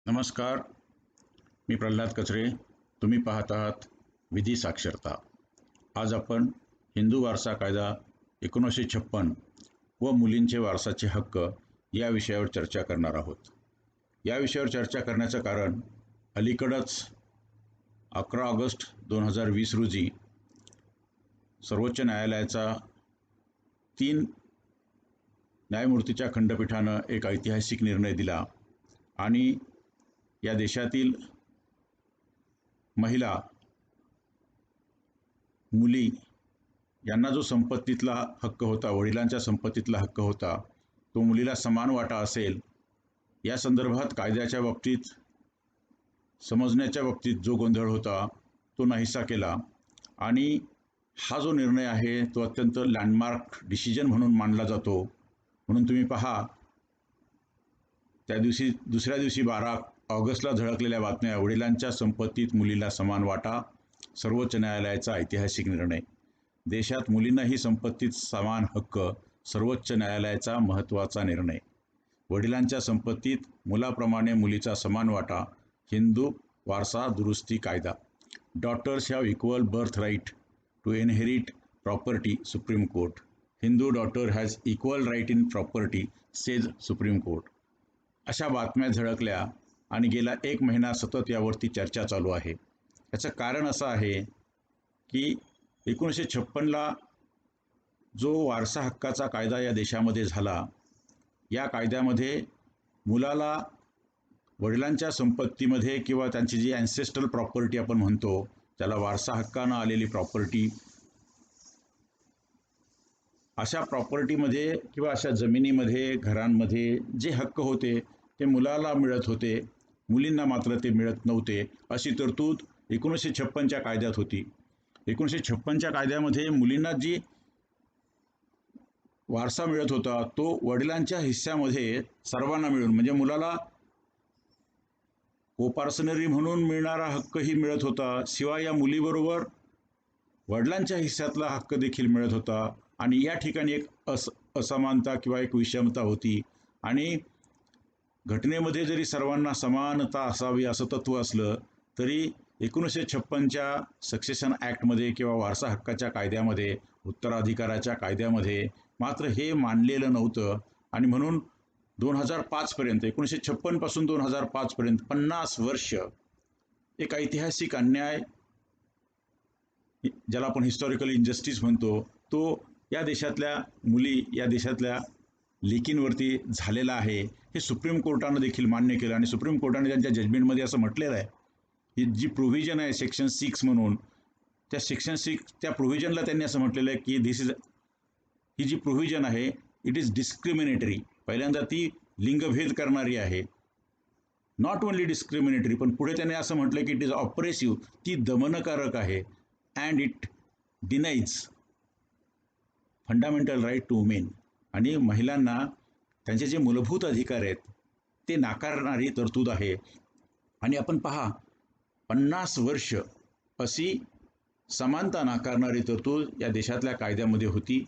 नमस्कार. मी प्रल्हाद कचरे. तुम्ही पाहत आहात विधी साक्षरता. आज आपण हिंदू वारसा कायदा 1956 व मुलींचे वारसाचे हक्क या विषयावर चर्चा करणार आहोत. या विषयावर चर्चा करण्याचं कारण अलीकडंच 11 ऑगस्ट 2020 रोजी सर्वोच्च न्यायालयाचा 3 न्यायमूर्तीच्या खंडपीठानं एक ऐतिहासिक निर्णय दिला आणि या देशातील महिला, मुली यांना जो संपत्तीतला हक्क होता, वडिलांच्या संपत्तीतला हक्क होता, तो मुलीला समान वाटा असेल या संदर्भात कायद्याच्या बाबतीत, समजण्याच्या बाबतीत जो गोंधळ होता तो नाहीसा केला. आणि हा जो निर्णय आहे तो अत्यंत लँडमार्क डिसिजन म्हणून मानला जातो. म्हणून तुम्ही पहा, त्या दिवशी दुसऱ्या दिवशी 12 ऑगस्टला झळकलेल्या बातम्या, वडिलांच्या संपत्तीत मुलीला समान वाटा, सर्वोच्च न्यायालयाचा ऐतिहासिक निर्णय. देशात मुलींनाही संपत्तीत समान हक्क, सर्वोच्च न्यायालयाचा महत्त्वाचा निर्णय. वडिलांच्या संपत्तीत मुलाप्रमाणे मुलीचा समान वाटा, हिंदू वारसा दुरुस्ती कायदा. Daughters have equal birth right to inherit property, supreme court. Hindu daughter has equal right in property, says supreme court. अशा बातम्या झळकल्या आणि गेला 1 महिना सतत यावरती चर्चा चालू आहे. याचं कारण असं आहे की 1956ला जो वारसा हक्काचा कायदा या देशामध्ये झाला, या कायद्यामध्ये मुलाला वडिलांच्या संपत्तीमध्ये किंवा त्यांची जी ॲन्सेस्ट्रल प्रॉपर्टी आपण म्हणतो, त्याला वारसा हक्कानं आलेली प्रॉपर्टी, अशा प्रॉपर्टीमध्ये किंवा अशा जमिनीमध्ये, घरांमध्ये जे हक्क होते ते मुलाला मिळत होते, मुलींना मात्र ते मिळत नव्हते, अशी तरतूद 1956च्या कायद्यात होती. 1956च्या कायद्यामध्ये मुलींना जी वारसा मिळत होता तो वडिलांच्या हिस्स्यामध्ये सर्वांना मिळून, म्हणजे मुलाला कोपार्सनरी म्हणून मिळणारा हक्कही मिळत होता, शिवाय या मुलीबरोबर वडिलांच्या हिस्स्यातला हक्क देखील मिळत होता. आणि या ठिकाणी एक असमानता किंवा एक विषमता होती. आणि घटनेमध्ये जरी सर्वांना समानता असावी असं तत्त्व असलं तरी 1956च्या सक्सेशन ॲक्टमध्ये किंवा वारसा हक्काच्या कायद्यामध्ये, उत्तराधिकाराच्या कायद्यामध्ये मात्र हे मानलेलं नव्हतं. आणि म्हणून 2005पर्यंत, 1956 पासून 2005 पर्यंत 50 वर्ष एक ऐतिहासिक अन्याय, ज्याला आपण हिस्टॉरिकल इनजस्टिस म्हणतो, तो या देशातल्या मुली, या देशातल्या लेकींवरती झालेला आहे. हे सुप्रीम कोर्टानं देखील मान्य केलं. आणि सुप्रीम कोर्टाने त्यांच्या जजमेंटमध्ये असं म्हटलेलं आहे की जी प्रोव्हिजन आहे सेक्शन 6 म्हणून, त्या सेक्शन 6 त्या प्रोव्हिजनला त्यांनी असं म्हटलेलं आहे की ही जी प्रोव्हिजन आहे इट इज डिस्क्रिमिनेटरी. पहिल्यांदा ती लिंगभेद करणारी आहे. नॉट ओनली डिस्क्रिमिनेटरी, पण पुढे त्याने असं म्हटलं की इट इज ऑपरेसिव्ह, ती दमनकारक आहे. And it denies fundamental right to women, आणि महिलांना त्यांचे जे मूलभूत अधिकार आहेत ते नाकारणारी तरतूद आहे. आणि आपण पहा, 50 वर्ष अशी समानता नाकारणारी तरतूद या देशातल्या कायद्यामध्ये होती.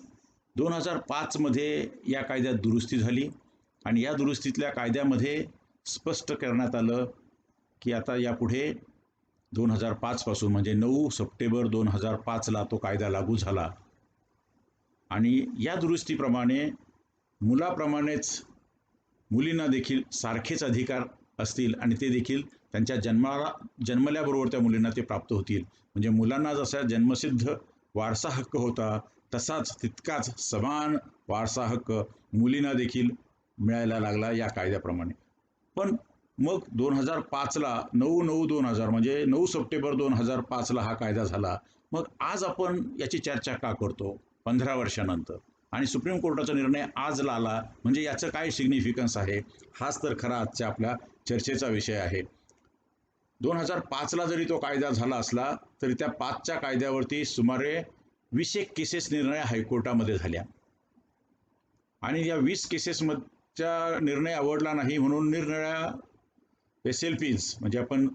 2005मध्ये या कायद्यात दुरुस्ती झाली आणि या दुरुस्तीतल्या कायद्यामध्ये स्पष्ट करण्यात आलं की आता यापुढे 2005 पासून, म्हणजे 9 सप्टेंबर 2005ला तो कायदा लागू झाला. आणि या दुरुस्तीप्रमाणे मुलाप्रमाणेच मुलींना देखील सारखेच अधिकार असतील आणि ते देखील त्यांच्या जन्मल्याबरोबर त्या मुलींना ते प्राप्त होतील. म्हणजे मुलांना जसा जन्मसिद्ध वारसा हक्क होता तसाच तितकाच समान वारसा हक्क मुलींना देखील मिळायला लागला या कायद्याप्रमाणे. पण मग 2005ला 9/9/2000 म्हणजे 9 सप्टेंबर 2005ला हा कायदा झाला. मग आज आपण याची चर्चा का करतो 15 वर्षानंतर, आणि सुप्रीम कोर्टाचा निर्णय आज आला, म्हणजे याचं काय सिग्निफिकन्स आहे, हाच तर खरा आजच्या आपल्या चर्चेचा विषय आहे. 2005ला जरी तो कायदा झाला असला तरी त्या 5च्या कायद्यावरती सुमारे 20 केसेस निर्णय हायकोर्टामध्ये झाल्या. आणि या 20 केसेसच्या निर्णय आवडला नाही म्हणून निरनिराळ्या SLPs, म्हणजे आपण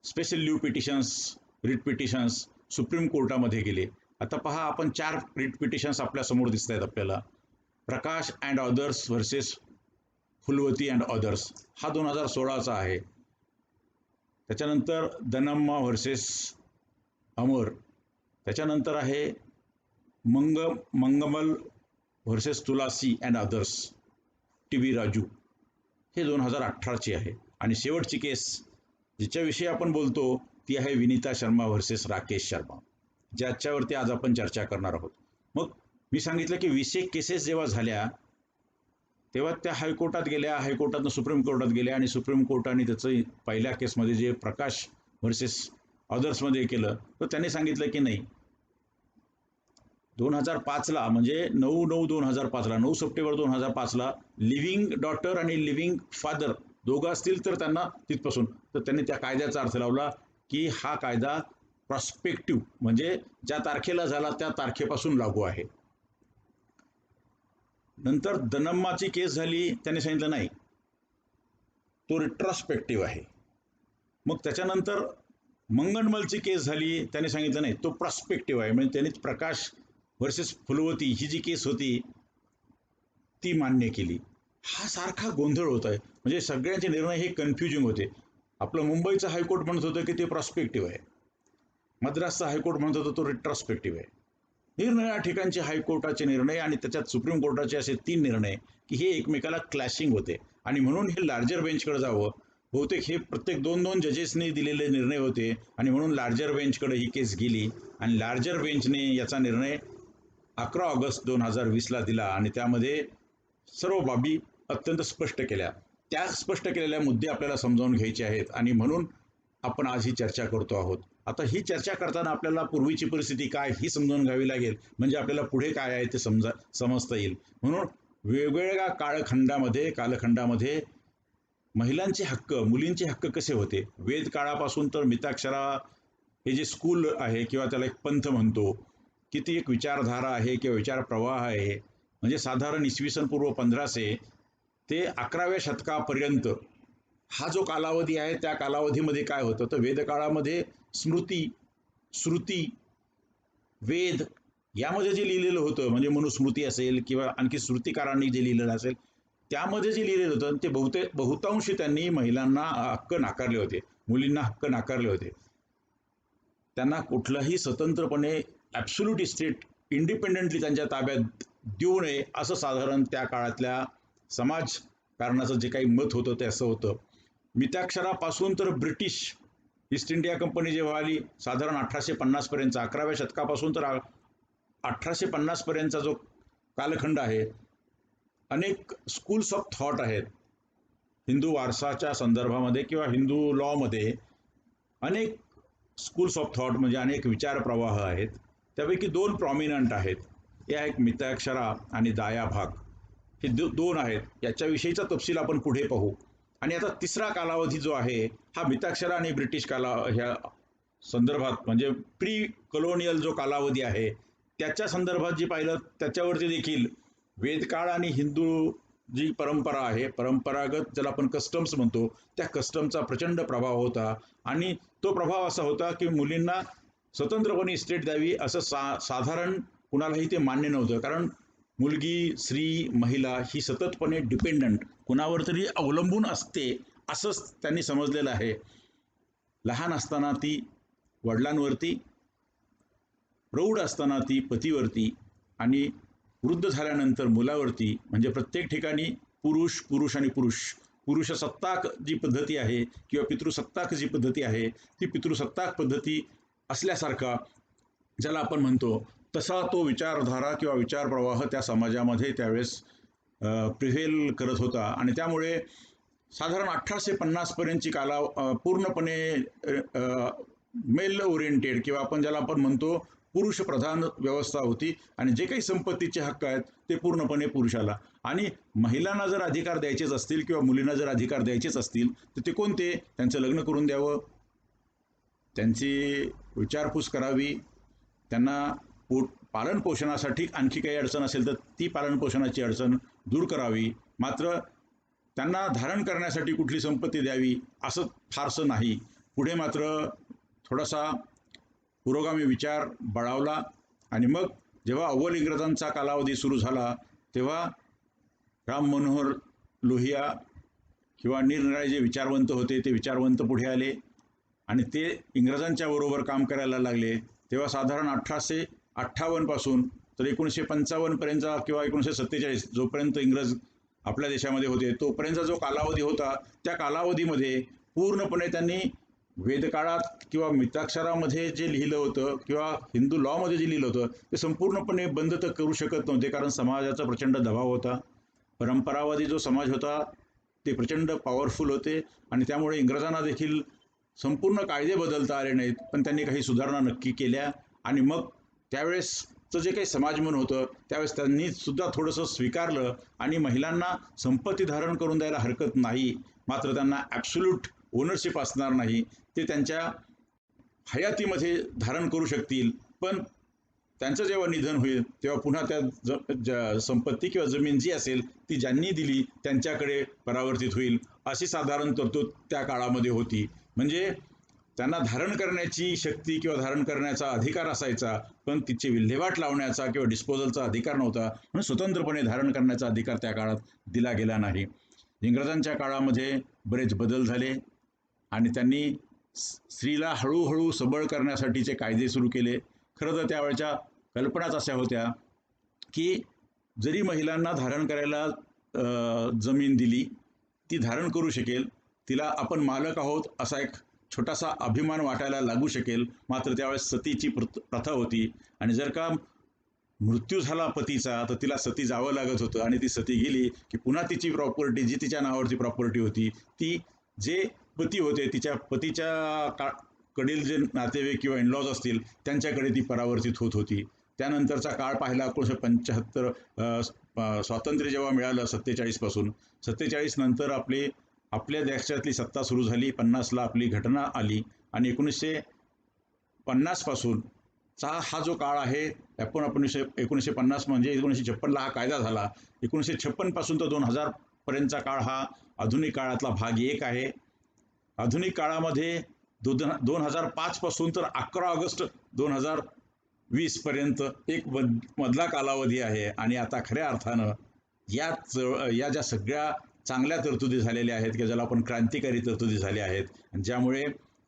special leave petitions, writ petitions supreme कोर्टामध्ये गेले. आता पहा, आपण 4 रिट पिटिशन्स आपल्यासमोर दिसत आहेत आपल्याला. Prakash and others versus Phulwati and others, हा 2016चा आहे. त्याच्यानंतर दनम्मा व्हर्सेस अमर, त्याच्यानंतर आहे Mangammal versus Tulasi and others, T Raju, हे 2018ची आहे. आणि शेवटची केस जिच्याविषयी आपण बोलतो ती आहे विनीता शर्मा व्हर्सेस राकेश शर्मा, ज्याच्यावरती आज आपण चर्चा करणार आहोत. मग मी सांगितलं की 20 केसेस जेव्हा झाल्या तेव्हा त्या हायकोर्टात गेल्या, हायकोर्टातनं सुप्रीम कोर्टात गेल्या, आणि सुप्रीम कोर्टाने त्याचं पहिल्या केसमध्ये जे प्रकाश व्हर्सेस अदर्समध्ये केलं, तर त्यांनी सांगितलं की नाही, 2005ला म्हणजे 9/9/2005ला 9 सप्टेंबर 2005ला लिव्हिंग डॉटर आणि लिव्हिंग फादर दोघं असतील तर त्यांना तिथपासून, तर त्यांनी त्या कायद्याचा अर्थ लावला की हा कायदा प्रॉस्पेक्टिव्ह म्हणजे ज्या तारखेला झाला त्या तारखेपासून लागू आहे. नंतर दनम्माची केस झाली, त्यांनी सांगितलं नाही, तो रिट्रॉस्पेक्टिव्ह आहे. मग त्याच्यानंतर मंगनमलची केस झाली, त्यांनी सांगितलं नाही, तो प्रॉस्पेक्टिव्ह आहे. म्हणजे त्यांनी प्रकाश व्हर्सेस फुलवती ही जी केस होती ती मान्य केली. हा सारखा गोंधळ होत आहे, म्हणजे सगळ्यांचे निर्णय हे कन्फ्युजिंग होते. आपलं मुंबईचं हायकोर्ट म्हणत होतं की ते प्रॉस्पेक्टिव्ह आहे, मद्रासचा हायकोर्ट म्हणत होतं तो रिट्रॉस्पेक्टिव्ह आहे. निरनिराळ्या ठिकाणचे हायकोर्टाचे निर्णय आणि त्याच्यात सुप्रीम कोर्टाचे असे 3 निर्णय की हे एकमेकाला क्लॅशिंग होते, आणि म्हणून हे लार्जर बेंचकडे जावं. बहुतेक हे प्रत्येक 2-2 जजेसनी दिलेले निर्णय होते, आणि म्हणून लार्जर बेंचकडे ही केस गेली, आणि लार्जर बेंचने याचा निर्णय 11 ऑगस्ट 2020ला दिला, आणि त्यामध्ये सर्व बाबी अत्यंत स्पष्ट केल्या. त्या स्पष्ट केलेल्या मुद्दे आपल्याला समजावून घ्यायचे आहेत, आणि म्हणून आपण आज ही चर्चा करतो आहोत. आता ही चर्चा करताना आपल्याला पूर्वीची परिस्थिती काय ही समजून घ्यावी लागेल, म्हणजे आपल्याला पुढे काय आहे ते समजता येईल. म्हणून वेगवेगळ्या कालखंडामध्ये महिलांचे हक्क, मुलींचे हक्क कसे होते. वेद काळापासून तर मिताक्षरा हे जे स्कूल आहे किंवा त्याला एक पंथ म्हणतो, की ती एक विचारधारा आहे किंवा विचार प्रवाह आहे. म्हणजे साधारण इसवी पूर्व 1500 ते 11व्या शतकापर्यंत हा जो कालावधी आहे, त्या कालावधीमध्ये काय होतं, तर वेदकाळामध्ये स्मृती, श्रुती, वेद यामध्ये जे लिहिलेलं होतं, म्हणजे मनुस्मृती असेल किंवा आणखी श्रुतिकारांनी जे लिहिलेलं असेल, त्यामध्ये जे लिहिलेलं होतं ते बहुतांशी त्यांनी महिलांना हक्क नाकारले होते, मुलींना हक्क नाकारले होते. त्यांना कुठलाही स्वतंत्रपणे ॲब्सोल्यूट इस्टेट इंडिपेंडेंटली त्यांच्या ताब्यात देऊ नये, असं साधारण त्या काळातल्या समाजकारणाचं जे काही मत होतं ते असं होतं. मिताक्षरापासून तर ब्रिटिश ईस्ट इंडिया कंपनी जेव्हा आली, साधारण 1850 पर्यंत, 11व्या शतकापासून तर 1850 पर्यंतचा जो कालखंड आहे, अनेक स्कूल्स ऑफ थॉट आहेत. हिंदू वारसाच्या संदर्भामध्ये किंवा हिंदू लॉमध्ये अनेक स्कूल्स ऑफ थॉट म्हणजे अनेक विचार प्रवाह आहेत. त्यापैकी 2 प्रॉमिनंट आहेत, या एक मिताक्षरा आणि दाया भाग, हे 2 आहेत. याच्याविषयीचा तपशील आपण पुढे पाहू. आणि आता तिसरा कालावधी जो आहे हा मिताक्षरा आणि ब्रिटिश ह्या संदर्भात, म्हणजे प्री कॉलोनियल जो कालावधी आहे त्याच्या संदर्भात जे पाहिलं त्याच्यावरती देखील वेदकाळ आणि हिंदू जी परंपरा आहे, परंपरागत ज्याला आपण कस्टम्स म्हणतो, त्या कस्टमचा प्रचंड प्रभाव होता. आणि तो प्रभाव असा होता की मुलींना स्वतंत्रपणे इस्टेट द्यावी असं साधारण कुणालाही ते मान्य नव्हतं. कारण मुलगी, स्त्री, महिला ही सततपणे डिपेंडंट, कुणावर तरी अवलंबून असते असंच त्यांनी समजलेलं आहे. लहान असताना ती वडिलांवरती, प्रौढ असताना ती पतीवरती, आणि वृद्ध झाल्यानंतर मुलावरती. म्हणजे प्रत्येक ठिकाणी पुरुष पुरुष आणि पुरुष, पुरुषसत्ताक जी पद्धती आहे किंवा पितृसत्ताक जी पद्धती आहे, ती पितृसत्ताक पद्धती असल्यासारखा ज्याला आपण म्हणतो, तसा तो विचारधारा किंवा विचार प्रवाह त्या समाजामध्ये त्यावेळेस प्रिव्हेल करत होता. आणि त्यामुळे साधारण 1850 पर्यंतची पूर्णपणे मेल ओरिएंटेड किंवा आपण ज्याला आपण म्हणतो पुरुष प्रधान व्यवस्था होती, आणि जे काही संपत्तीचे हक्क आहेत ते पूर्णपणे पुरुषाला. आणि महिलांना जर अधिकार द्यायचेच असतील किंवा मुलींना जर अधिकार द्यायचेच असतील तर ते कोणते, त्यांचं लग्न करून द्यावं, त्यांची विचारपूस करावी, त्यांना पालनपोषणासाठी आणखी काही अडचण असेल तर ती पालनपोषणाची अडचण दूर करावी. मात्र त्यांना धारण करण्यासाठी कुठली संपत्ती द्यावी असं फारसं नाही. पुढे मात्र थोडासा पुरोगामी विचार बळावला, आणि मग जेव्हा अव्वल इंग्रजांचा कालावधी सुरू झाला तेव्हा राम मनोहर लोहिया किंवा निरनिराळे जे विचारवंत होते ते विचारवंत पुढे आले. आणि ते इंग्रजांच्या बरोबर काम करायला लागले तेव्हा साधारण 1858 पासून तर 1955 पर्यंत किंवा 1947 जोपर्यंत इंग्रज आपल्या देशामध्ये होते तोपर्यंतचा जो कालावधी होता त्या कालावधीमध्ये पूर्णपणे त्यांनी वेदकाळात किंवा मिताक्षरामध्ये जे लिहिलं होतं किंवा हिंदू लॉमध्ये जे लिहिलं होतं ते संपूर्णपणे बंद तर करू शकत नव्हते, कारण समाजाचा प्रचंड दबाव होता. परंपरावादी जो समाज होता ते प्रचंड पॉवरफुल होते आणि त्यामुळे इंग्रजांना देखील संपूर्ण कायदे बदलता आले नाहीत, पण त्यांनी काही सुधारणा नक्की केल्या. आणि मग त्यावेळेसचं जे काही समाजमन होतं त्यावेळेस त्यांनी सुद्धा थोडंसं स्वीकारलं आणि महिलांना संपत्ती धारण करून द्यायला हरकत नाही, मात्र त्यांना ॲब्सोल्यूट ओनरशिप असणार नाही, ते त्यांच्या हयातीमध्ये धारण करू शकतील. पण त्यांचं जेव्हा निधन होईल तेव्हा पुन्हा त्या संपत्ती किंवा जमीन जी असेल ती ज्यांनी दिली त्यांच्याकडे परावर्तित होईल, अशी साधारण तरतूद त्या काळामध्ये होती. म्हणजे त्यांना धारण करण्याची शक्ती किंवा धारण करण्याचा अधिकार असायचा, पण तिची विल्हेवाट लावण्याचा किंवा डिस्पोजलचा अधिकार नव्हता, म्हणून स्वतंत्रपणे धारण करण्याचा अधिकार त्या काळात दिला गेला नाही. इंग्रजांच्या काळामध्ये बरेच बदल झाले आणि त्यांनी स्त्रीला हळूहळू सबळ करण्यासाठीचे कायदे सुरू केले. खरं तर त्यावेळच्या कल्पनाच अशा होत्या की जरी महिलांना धारण करायला जमीन दिली, ती धारण करू शकेल, तिला आपण मालक आहोत असा एक छोटासा अभिमान वाटायला लागू शकेल, मात्र त्यावेळेस सतीची प्रथा होती आणि जर का मृत्यू झाला पतीचा तर तिला सती जावं लागत होतं आणि ती सती गेली की पुन्हा तिची प्रॉपर्टी जी तिच्या नावावरची प्रॉपर्टी होती ती जे पती होते तिच्या पतीच्या कडील जे नातेवाईक किंवा इनलॉज असतील त्यांच्याकडे ती परावर्तित होत होती. त्यानंतरचा काळ पाहिला 1975 स्वातंत्र्य जेव्हा मिळालं 47 पासून, 47 नंतर आपल्या देशातली सत्ता सुरू झाली. 50ला आपली घटना आली आणि 1950 पासून हा जो काळ आहे, आपण 1950 म्हणजे 1956ला हा कायदा झाला. 1956 पासून तर 2000 पर्यंतचा काळ हा आधुनिक काळातला भाग 1 आहे. आधुनिक काळामध्ये 2005 पासून तर 11 ऑगस्ट 2020 पर्यंत एक मधला कालावधी आहे. आणि आता खऱ्या अर्थानं या ज्या सगळ्या चांगल्या तरतुदी झालेल्या आहेत की ज्याला आपण क्रांतिकारी तरतुदी झाल्या आहेत, ज्यामुळे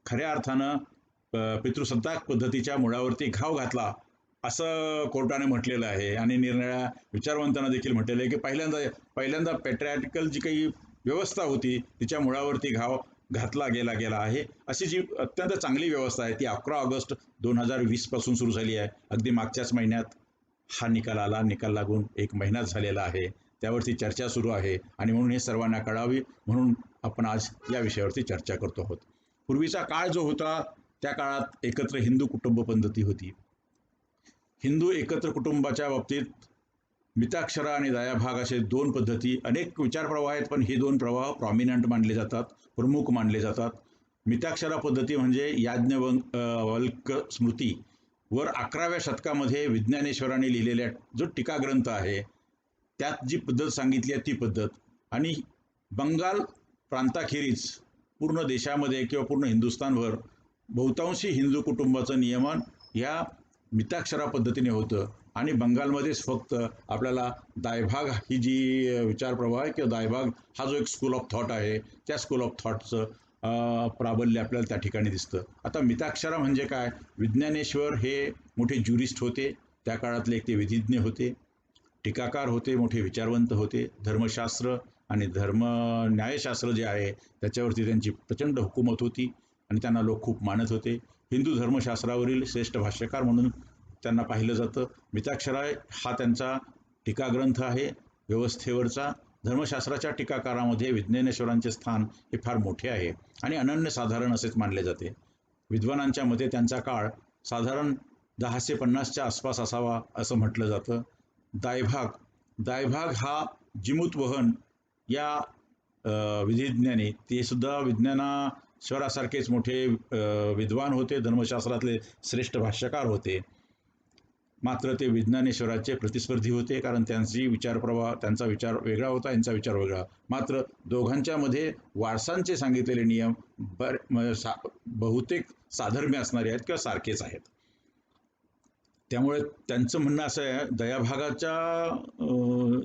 खऱ्या अर्थानं पितृसत्ताक पद्धतीच्या मुळावरती घाव घातला असं कोर्टाने म्हटलेलं आहे. आणि निरनिराळ्या विचारवंतांना देखील म्हटलेलं आहे की पहिल्यांदा पॅट्रियार्टिकल जी काही व्यवस्था होती तिच्या मुळावरती घाव घातला गेला आहे. अशी जी अत्यंत चांगली व्यवस्था आहे ती 11 ऑगस्ट 2020 पासून सुरू झाली आहे. अगदी मागच्याच महिन्यात हा निकाल आला. निकाल लागून 1 महिनाच झालेला आहे. त्यावरती चर्चा सुरू आहे आणि म्हणून हे सर्वांना कळावी म्हणून आपण आज या विषयावरती चर्चा करतो आहोत. पूर्वीचा काळ जो होता त्या काळात एकत्र हिंदू कुटुंब पद्धती होती. हिंदू एकत्र कुटुंबाच्या बाबतीत मिताक्षरा आणि दयाभाग असे 2 पद्धती, अनेक विचारप्रवाह आहेत पण हे 2 प्रवाह प्रॉमिनंट मानले जातात, प्रमुख मानले जातात. मिताक्षरा पद्धती म्हणजे याज्ञवल्क स्मृती वर 11व्या शतकामध्ये विज्ञानेश्वरांनी लिहिलेल्या जो टीकाग्रंथ आहे त्यात जी पद्धत सांगितली आहे ती पद्धत. आणि बंगाल प्रांताखेरीज पूर्ण देशामध्ये किंवा पूर्ण हिंदुस्थानभर बहुतांशी हिंदू कुटुंबाचं नियमन या मिताक्षरा पद्धतीने होतं. आणि बंगालमध्येच फक्त आपल्याला दायभाग ही जी विचारप्रवाह आहे किंवा दायभाग हा जो एक स्कूल ऑफ थॉट आहे त्या स्कूल ऑफ थॉटचं प्राबल्य आपल्याला त्या ठिकाणी दिसतं. आता मिताक्षरा म्हणजे काय? विज्ञानेश्वर हे मोठे ज्युरिस्ट होते, त्या काळातले एक ते विधिज्ञ होते, टीकाकार होते, मोठे विचारवंत होते. धर्मशास्त्र आणि न्यायशास्त्र जे आहे त्याच्यावरती त्यांची प्रचंड हुकूमत होती आणि त्यांना लोक खूप मानत होते. हिंदू धर्मशास्त्रावरील श्रेष्ठ भाष्यकार म्हणून त्यांना पाहिलं जातं. मिताक्षरा हा त्यांचा टीकाग्रंथ आहे व्यवस्थेवरचा. धर्मशास्त्राच्या टीकाकारामध्ये विज्ञानेश्वरांचे स्थान हे फार मोठे आहे आणि अनन्यसाधारण असेच मानले जाते. विद्वानांच्या मते त्यांचा काळ साधारण 1050च्या आसपास असावा असं म्हटलं जातं. दायभाग हा जिमूतवहन या विधिज्ञानी, ते सुद्धा विज्ञानेश्वरासारखेच मोठे विद्वान होते, धर्मशास्त्रातले श्रेष्ठ भाष्यकार होते. मात्र ते विज्ञानेश्वराचे प्रतिस्पर्धी होते, कारण त्यांचा विचार वेगळा होता, यांचा विचार वेगळा. मात्र दोघांच्या मध्ये वारसांचे सांगितलेले नियम बहुतेक साधर्म्य असणारे आहेत किंवा सारखेच आहेत. त्यामुळे त्यांचं म्हणणं असं आहे, दयाभागाच्या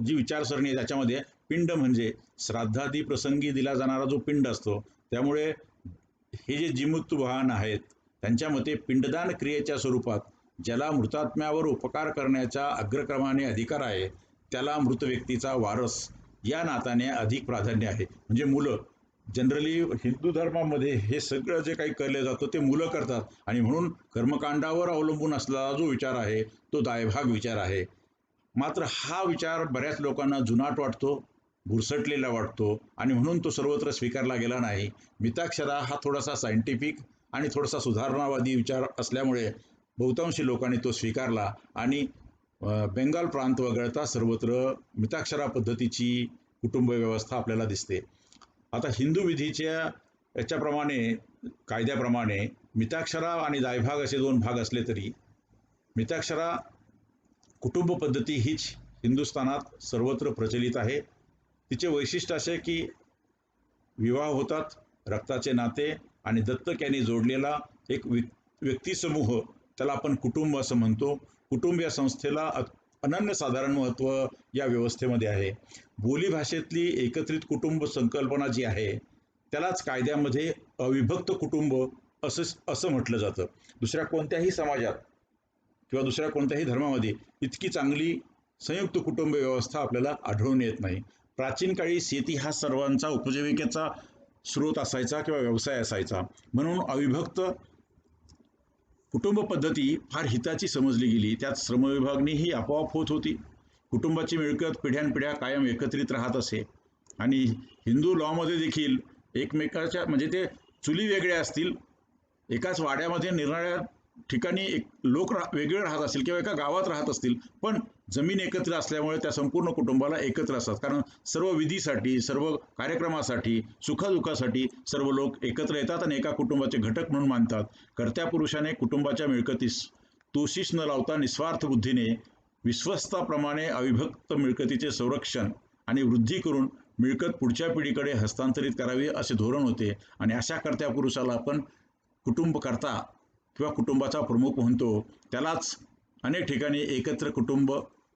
जी विचारसरणी आहे त्याच्यामध्ये पिंड म्हणजे श्राद्धादी प्रसंगी दिला जाणारा जो पिंड असतो, त्यामुळे हे जे जिमुत्तू वाहन आहेत त्यांच्या मते पिंडदान क्रियेच्या स्वरूपात ज्याला मृतात्म्यावर उपकार करण्याचा अग्रक्रमाने अधिकार आहे त्याला मृत व्यक्तीचा वारस या नात्याने अधिक प्राधान्य आहे. म्हणजे मुलं जनरली हिंदू धर्मामध्ये हे सगळं जे काही केलं जातं ते मुलं करतात आणि म्हणून कर्मकांडावर अवलंबून असलेला जो विचार आहे तो दायभाग विचार आहे. मात्र हा विचार बऱ्याच लोकांना जुनाट वाटतो, बुरसटलेला वाटतो आणि म्हणून तो सर्वत्र स्वीकारला गेला नाही. मिताक्षरा हा थोडासा सायंटिफिक आणि थोडासा सुधारणावादी विचार असल्यामुळे बहुतांशी लोकांनी तो स्वीकारला आणि बेंगाल प्रांत वगळता सर्वत्र मिताक्षरा पद्धतीची कुटुंब व्यवस्था आपल्याला दिसते. आता हिंदू विधीच्या याच्याप्रमाणे कायद्याप्रमाणे मिताक्षरा आणि दायभाग असे दोन भाग असले तरी मिताक्षरा कुटुंब पद्धती हीच हिंदुस्थानात सर्वत्र प्रचलित आहे. तिचे वैशिष्ट्य असे की विवाह होतात, रक्ताचे नाते आणि दत्तक यांनी जोडलेला एक व्यक्तिसमूह त्याला आपण कुटुंब असं म्हणतो. कुटुंब या संस्थेला अनन्यसाधारण महत्त्व या व्यवस्थेमध्ये आहे. बोलीभाषेतली एकत्रित कुटुंब संकल्पना जी आहे त्यालाच कायद्यामध्ये अविभक्त कुटुंब असं म्हटलं जातं. दुसऱ्या कोणत्याही समाजात किंवा दुसऱ्या कोणत्याही धर्मामध्ये इतकी चांगली संयुक्त कुटुंब व्यवस्था आपल्याला आढळून येत नाही. प्राचीन काळी शेती हा सर्वांचा उपजीविकेचा स्रोत असायचा किंवा व्यवसाय असायचा, म्हणून अविभक्त कुटुंब पद्धती फार हिताची समजली गेली. त्यात श्रमविभागणी ही आपोआप होत होती. कुटुंबाची मिळकत पिढ्यानपिढ्या कायम एकत्रित राहत असे आणि हिंदू लॉमध्ये देखील एकमेकाच्या म्हणजे ते चुली वेगळ्या असतील, एकाच वाड्यामध्ये निरनिराळ्या ठिकाणी लोक वेगळे राहत असतील किंवा एका गावात राहत असतील, पण जमीन एकत्र असल्यामुळे त्या संपूर्ण कुटुंबाला एकत्र असतात. कारण सर्व विधीसाठी, सर्व कार्यक्रमासाठी, सुखदुःखासाठी सर्व लोक एकत्र येतात आणि एका कुटुंबाचे घटक म्हणून मानतात. कर्त्या पुरुषाने कुटुंबाच्या मिळकतीस तोशिष न लावता निस्वार्थ बुद्धीने विश्वस्ताप्रमाणे अविभक्त मिळकतीचे संरक्षण आणि वृद्धी करून मिळकत पुढच्या पिढीकडे हस्तांतरित करावी असे धोरण होते. आणि अशा कर्त्या पुरुषाला आपण कुटुंबकर्ता किंवा कुटुंबाचा प्रमुख म्हणतो. त्यालाच अनेक ठिकाणी एकत्र कुटुंब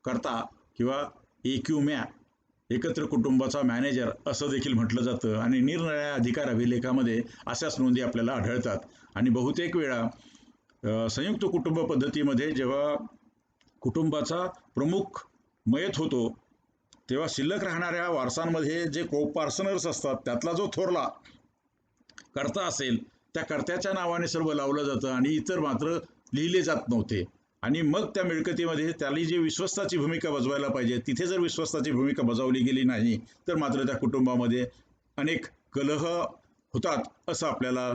करता किंवा एक्युम्या एकत्र कुटुंबाचा मॅनेजर असं देखील म्हटलं जातं आणि निरनिराळ्या अधिकार अभिलेखामध्ये अशाच नोंदी आपल्याला आढळतात. आणि बहुतेक वेळा संयुक्त कुटुंब पद्धतीमध्ये जेव्हा कुटुंबाचा प्रमुख मयत होतो तेव्हा शिल्लक राहणाऱ्या वारसांमध्ये जे कोपार्सनर्स असतात त्यातला जो थोरला कर्ता असेल त्या कर्त्याच्या नावाने सर्व लावलं जातं आणि इतर मात्र लिहिले जात नव्हते. आणि मग त्या मिळकतीमध्ये त्याला जी विश्वस्ताची भूमिका बजवायला पाहिजे तिथे जर विश्वस्ताची भूमिका बजावली गेली नाही तर मात्र त्या कुटुंबामध्ये अनेक कलह होतात असं आपल्याला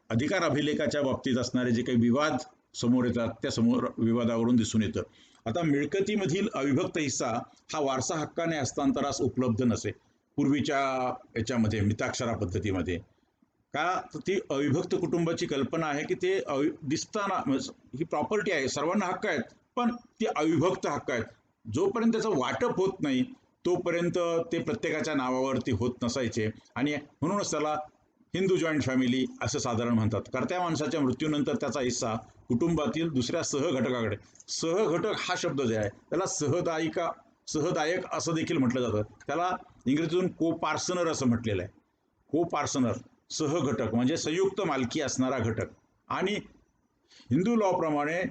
अधिकार अभिलेखाच्या बाबतीत असणारे जे काही विवाद समोर येतात त्या विवादावरून दिसून येतं. आता मिळकतीमधील अविभक्त हिस्सा हा वारसा हक्काने हस्तांतरास उपलब्ध नसे पूर्वीच्या याच्यामध्ये मिताक्षरा पद्धतीमध्ये. का तर ती अविभक्त कुटुंबाची कल्पना आहे की ते दिसताना ही प्रॉपर्टी आहे, सर्वांना हक्क आहेत, पण ती अविभक्त हक्क आहेत. जोपर्यंत त्याचं वाटप होत नाही तोपर्यंत ते प्रत्येकाच्या नावावरती होत नसायचे आणि म्हणूनच त्याला हिंदू जॉईंट फॅमिली असं साधारण म्हणतात. कर्त्या माणसाच्या मृत्यूनंतर त्याचा हिस्सा कुटुंबातील दुसऱ्या सहघटकाकडे, सहघटक हा शब्द जे आहे त्याला सहदायक असं देखील म्हटलं जातं. त्याला इंग्रजीतून कोपार्सनर असं म्हटलेलं आहे. कोपार्सनर सहघटक म्हणजे संयुक्त मालकी असणारा घटक. आणि हिंदू लॉ प्रमाणे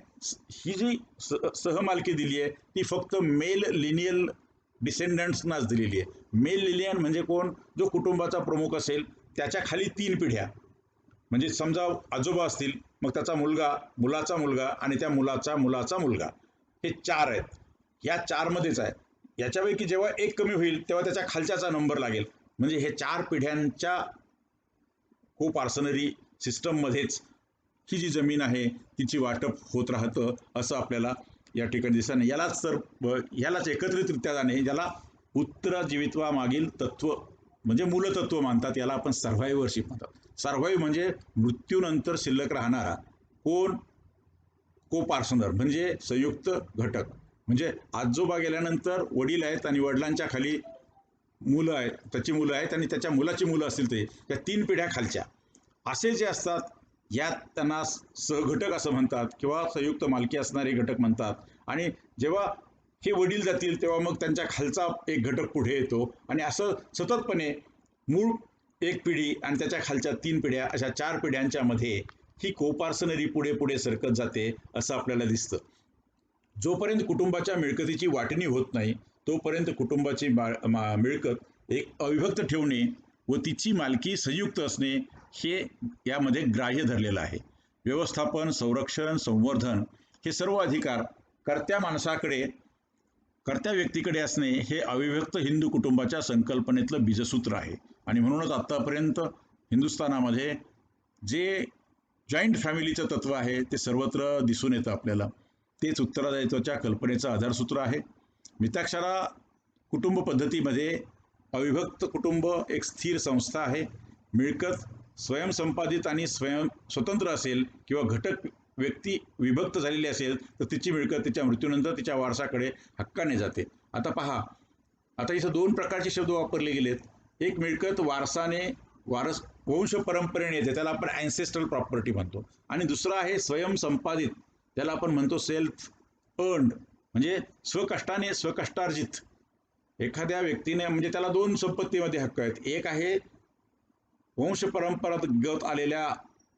ही जी सहमालकी दिली आहे ती फक्त मेल लिनियल डिसेंडंट्सनाच दिलेली आहे. मेल लिनियन म्हणजे कोण? जो कुटुंबाचा प्रमुख असेल त्याच्या खाली 3 पिढ्या, म्हणजे समजा आजोबा असतील मग त्याचा मुलगा, मुलाचा मुलगा आणि त्या मुलाचा मुलाचा मुलगा, हे 4 आहेत. या 4 मध्येच आहे. याच्यापैकी जेव्हा एक कमी होईल तेव्हा त्याच्या खालच्याचा नंबर लागेल. म्हणजे हे 4 पिढ्यांच्या कोपार्सनरी सिस्टममध्येच ही जी जमीन आहे तिची वाटप होत राहतं असं आपल्याला या ठिकाणी दिसत नाही. यालाच एकत्रितरित्या जाणे, ज्याला उत्तराजीवित्वामागील तत्व म्हणजे मूलतत्व मानतात, याला आपण सर्व्हायव्हरशिप म्हणतात. सर्व्हाईव्ह म्हणजे मृत्यूनंतर शिल्लक राहणारा कोण? कोपार्सनर म्हणजे संयुक्त घटक. म्हणजे आजोबा गेल्यानंतर वडील आहेत आणि वडिलांच्या खाली मुलं आहेत, त्याची मुलं आहेत आणि त्याच्या मुलाची मुलं असतील ते त्या 3 पिढ्या खालच्या असे जे असतात यात त्यांना सहघटक असं म्हणतात किंवा संयुक्त मालकी असणारे घटक म्हणतात. आणि जेव्हा हे वडील जातील तेव्हा मग त्यांच्या खालचा एक घटक पुढे येतो आणि असं सततपणे मूळ एक पिढी आणि त्याच्या खालच्या 3 पिढ्या, अशा 4 पिढ्यांच्या मध्ये ही कोपार्सनरी पुढे पुढे सरकत जाते असं आपल्याला दिसतं. जोपर्यंत कुटुंबाच्या मिळकतीची वाटणी होत नाही तोपर्यंत कुटुंबाची मिळकत एक अविभक्त ठेवणे व तिची मालकी संयुक्त असणे हे यामध्ये ग्राह्य धरलेलं आहे. व्यवस्थापन, संरक्षण, संवर्धन हे सर्व अधिकार कर्त्या माणसाकडे, कर्त्या व्यक्तीकडे असणे हे अविभक्त हिंदू कुटुंबाच्या संकल्पनेतलं बीजसूत्र आहे. आणि म्हणूनच आत्तापर्यंत हिंदुस्थानामध्ये जे जॉईंट फॅमिलीचं तत्व आहे ते सर्वत्र दिसून येतं आपल्याला. तेच उत्तरदायित्वाच्या कल्पनेचं आधारसूत्र आहे. मिताक्षरा कुटुंब पद्धतीमध्ये अविभक्त कुटुंब एक स्थिर संस्था आहे. मिळकत स्वयंसंपादित आणि स्वतंत्र असेल किंवा घटक व्यक्ती विभक्त झालेली असेल तर तिची मिळकत तिच्या मृत्यूनंतर तिच्या वारसाकडे हक्काने जाते. आता पहा, आता इथं 2 प्रकारचे शब्द वापरले गेलेत. एक मिळकत वारस वंश परंपरेने येते, त्याला आपण ॲन्सेस्ट्रल प्रॉपर्टी म्हणतो. आणि दुसरा आहे स्वयंसंपादित, त्याला आपण म्हणतो सेल्फ अर्न्ड, म्हणजे स्वकष्टार्जित. एखाद्या व्यक्तीने, म्हणजे त्याला 2 संपत्तीमध्ये हक्क आहेत. एक आहे वंश परंपरागत आलेल्या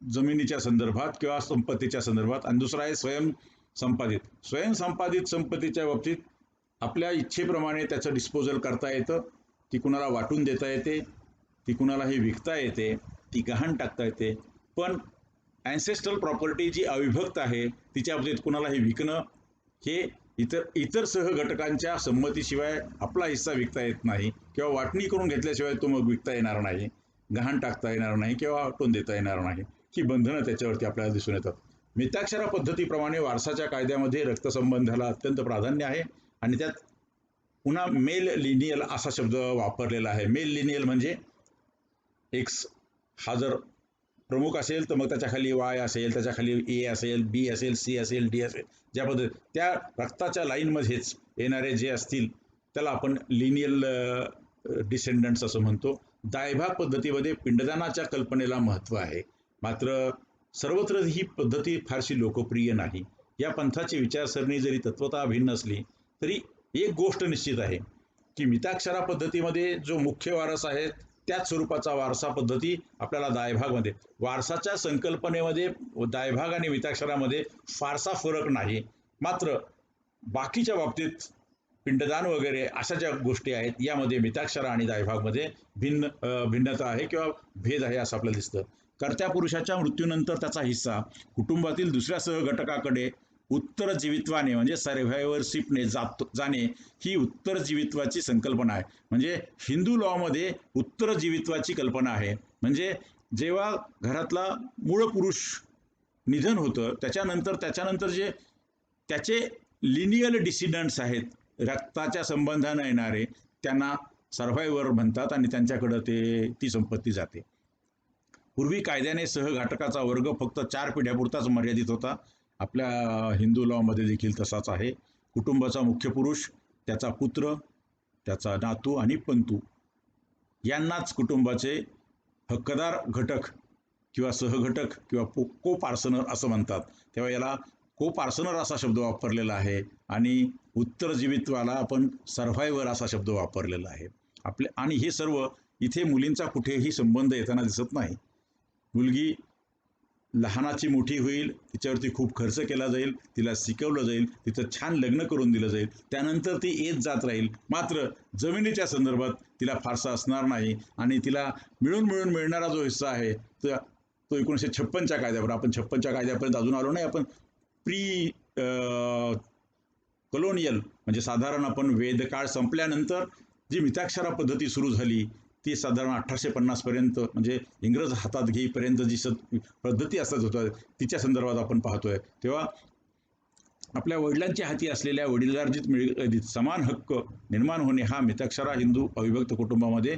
जमिनीच्या संदर्भात किंवा संपत्तीच्या संदर्भात, आणि दुसरा आहे स्वयंसंपादित. स्वयंसंपादित संपत्तीच्या बाबतीत आपल्या इच्छेप्रमाणे त्याचं डिस्पोजल करता येतं, ती कुणाला वाटून देता येते, ती कुणालाही विकता येते, ती गहाण टाकता येते. पण ॲन्सेस्ट्रल प्रॉपर्टी जी अविभक्त आहे तिच्या बाबतीत कुणालाही विकणं हे इतर सहघटकांच्या संमतीशिवाय आपला हिस्सा विकता येत नाही, किंवा वाटणी करून घेतल्याशिवाय तो मग विकता येणार नाही, गहाण टाकता येणार नाही किंवा वाटून देता येणार नाही. ही बंधनं त्याच्यावरती आपल्याला दिसून येतात. मिताक्षरा पद्धतीप्रमाणे वारसाच्या कायद्यामध्ये रक्तसंबंधाला अत्यंत प्राधान्य आहे. आणि त्यात पुन्हा मेल लिनियल असा शब्द वापरलेला आहे. मेल लिनियल म्हणजे एक्स हा जर प्रमुख असेल तर मग त्याच्या खाली वाय असेल, त्याच्या खाली ए असेल, बी असेल, सी असेल, डी असेल, ज्या पद्धती त्या रक्ताच्या लाईनमध्येच येणारे जे असतील त्याला आपण लिनियल डिसेंडंट्स असं म्हणतो. दायभाग पद्धतीमध्ये पिंडदानाच्या कल्पनेला महत्त्व आहे, मात्र सर्वत्र ही पद्धती फारशी लोकप्रिय नाही. या पंथाची विचारसरणी जरी तत्वतः भिन्न असली तरी एक गोष्ट निश्चित आहे की मिताक्षरा पद्धतीमध्ये जो मुख्य वारस आहे त्याच स्वरूपाचा वारसा पद्धती आपल्याला दायभागमध्ये, वारसाच्या संकल्पनेमध्ये दायभाग आणि मिताक्षरामध्ये फारसा फरक नाही. मात्र बाकीच्या बाबतीत पिंडदान वगैरे अशा ज्या गोष्टी आहेत यामध्ये मिताक्षरा आणि दायभागमध्ये भिन्नता आहे किंवा भेद आहे असं आपल्याला दिसतं. कर्त्या पुरुषाच्या मृत्यूनंतर त्याचा हिस्सा कुटुंबातील दुसऱ्या सहघटकाकडे उत्तरजीवित्वाने म्हणजे सर्व्हायव्हरशिपने जाणे ही उत्तरजीवित्वाची संकल्पना आहे. म्हणजे हिंदू लॉमध्ये उत्तरजीवित्वाची कल्पना आहे. म्हणजे जेव्हा घरातला मूळ पुरुष निधन होतं त्याच्यानंतर जे त्याचे लिनियल डिसिडंट्स आहेत, रक्ताच्या संबंधाने येणारे, त्यांना सर्व्हायव्हर म्हणतात आणि त्यांच्याकडं ती संपत्ती जाते. पूर्वी कायद्याने सहघातकाचा वर्ग फक्त 4 पिढ्यापुरताच मर्यादित होता. आपल्या हिंदू लॉमध्ये देखील तसाच आहे. कुटुंबाचा मुख्य पुरुष, त्याचा पुत्र, त्याचा नातू आणि पंतू यांनाच कुटुंबाचे हक्कदार घटक किंवा सहघटक किंवा को पार्सनर असं म्हणतात. तेव्हा याला को पार्सनर असा शब्द वापरलेला आहे आणि उत्तरजीवित्वाला आपण सर्व्हायव्हर असा शब्द वापरलेला आहे. आणि हे सर्व इथे मुलींचा कुठेही संबंध येताना दिसत नाही. मुलगी लहानाची मोठी होईल, तिच्यावरती खूप खर्च केला जाईल, तिला शिकवलं जाईल, तिचं छान लग्न करून दिलं जाईल, त्यानंतर ती येत जात राहील. मात्र जमिनीच्या संदर्भात तिला फारसा असणार नाही आणि तिला मिळून मिळणारा जो हिस्सा आहे तो 1956च्या कायद्यावर, आपण 56च्या कायद्यापर्यंत अजून आलो नाही, आपण प्री कॉलोनियल म्हणजे साधारण आपण वेदकाळ संपल्यानंतर जी मिताक्षरा पद्धती सुरू झाली ती साधारण 1850 पर्यंत, म्हणजे इंग्रज हातात घेईपर्यंत जी पद्धती असत होत्या तिच्या संदर्भात आपण पाहतोय. तेव्हा आपल्या वडिलांच्या हाती असलेल्या वडिलार्जित समान हक्क निर्माण होणे हा मिताक्षरा हिंदू अविभक्त कुटुंबामध्ये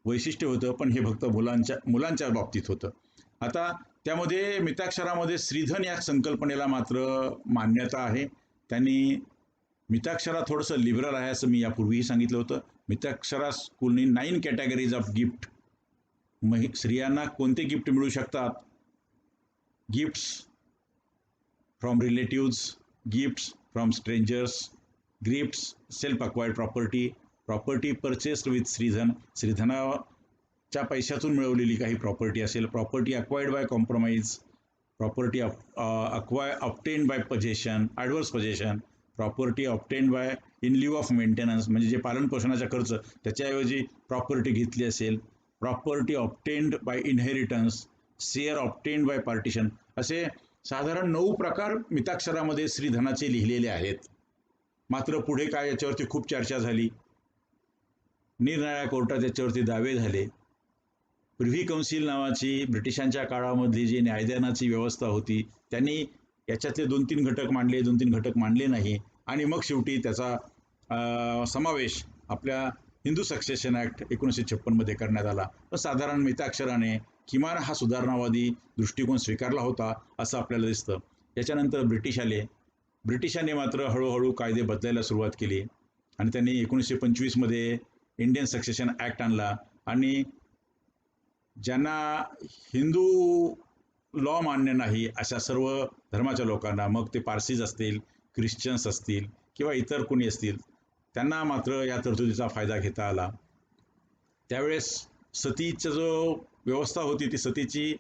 वैशिष्ट्य होतं. पण हे फक्त मुलांच्या बाबतीत होतं. आता त्यामध्ये मिताक्षरामध्ये श्रीधन या संकल्पनेला मात्र मान्यता आहे. त्यांनी मिताक्षरा थोडंसं लिबरल आहे असं मी यापूर्वीही सांगितलं होतं. मिताक्षरा स्कूलनी 9 कॅटेगरीज ऑफ गिफ्ट, स्त्रियांना कोणते गिफ्ट मिळू शकतात? Gifts from relatives, gifts from strangers, gifts self acquired property, property purchased with Stridhan, श्रीधना च्या पैशातून मिळवलेली काही प्रॉपर्टी असेल, property acquired by compromise, property obtained by possession, adverse possession, property obtained by in lieu of maintenance, म्हणजे जे पालनपोषणाचा खर्च त्याच्याऐवजी प्रॉपर्टी घेतली असेल, property obtained by inheritance, share obtained by partition, असे साधारण 9 प्रकार मिताक्षरामध्ये श्रीधनाचे लिहिलेले आहेत. मात्र पुढे काय याच्यावरती खूप चर्चा झाली, निरनिराळ्या कोर्टात याच्यावरती दावे झाले. प्रिव्ही कौन्सिल नावाची ब्रिटिशांच्या काळामधली जी न्यायदानाची व्यवस्था होती, त्यांनी याच्यातले 2-3 घटक मांडले, 2-3 घटक मांडले नाही, आणि मग शेवटी त्याचा समावेश आपल्या हिंदू सक्सेशन ॲक्ट 1956 मध्ये करण्यात आला. पण साधारण मिताक्षराने किमान हा सुधारणावादी दृष्टिकोन स्वीकारला होता असं आपल्याला दिसतं. याच्यानंतर ब्रिटिश आले. ब्रिटिशांनी मात्र हळूहळू कायदे बदलायला सुरुवात केली आणि त्यांनी 1925 मध्ये इंडियन सक्सेशन ॲक्ट आणला, आणि ज्यांना हिंदू लॉ मान्य नाही अशा सर्व धर्माच्या लोकांना, मग ते पारसीज असतील, ख्रिश्चन्स असतील किंवा इतर कोणी असतील, त्यांना मात्र या तरतुदीचा फायदा घेता आला. त्यावेळेस सतीचा जो व्यवस्था होती, ती सतीची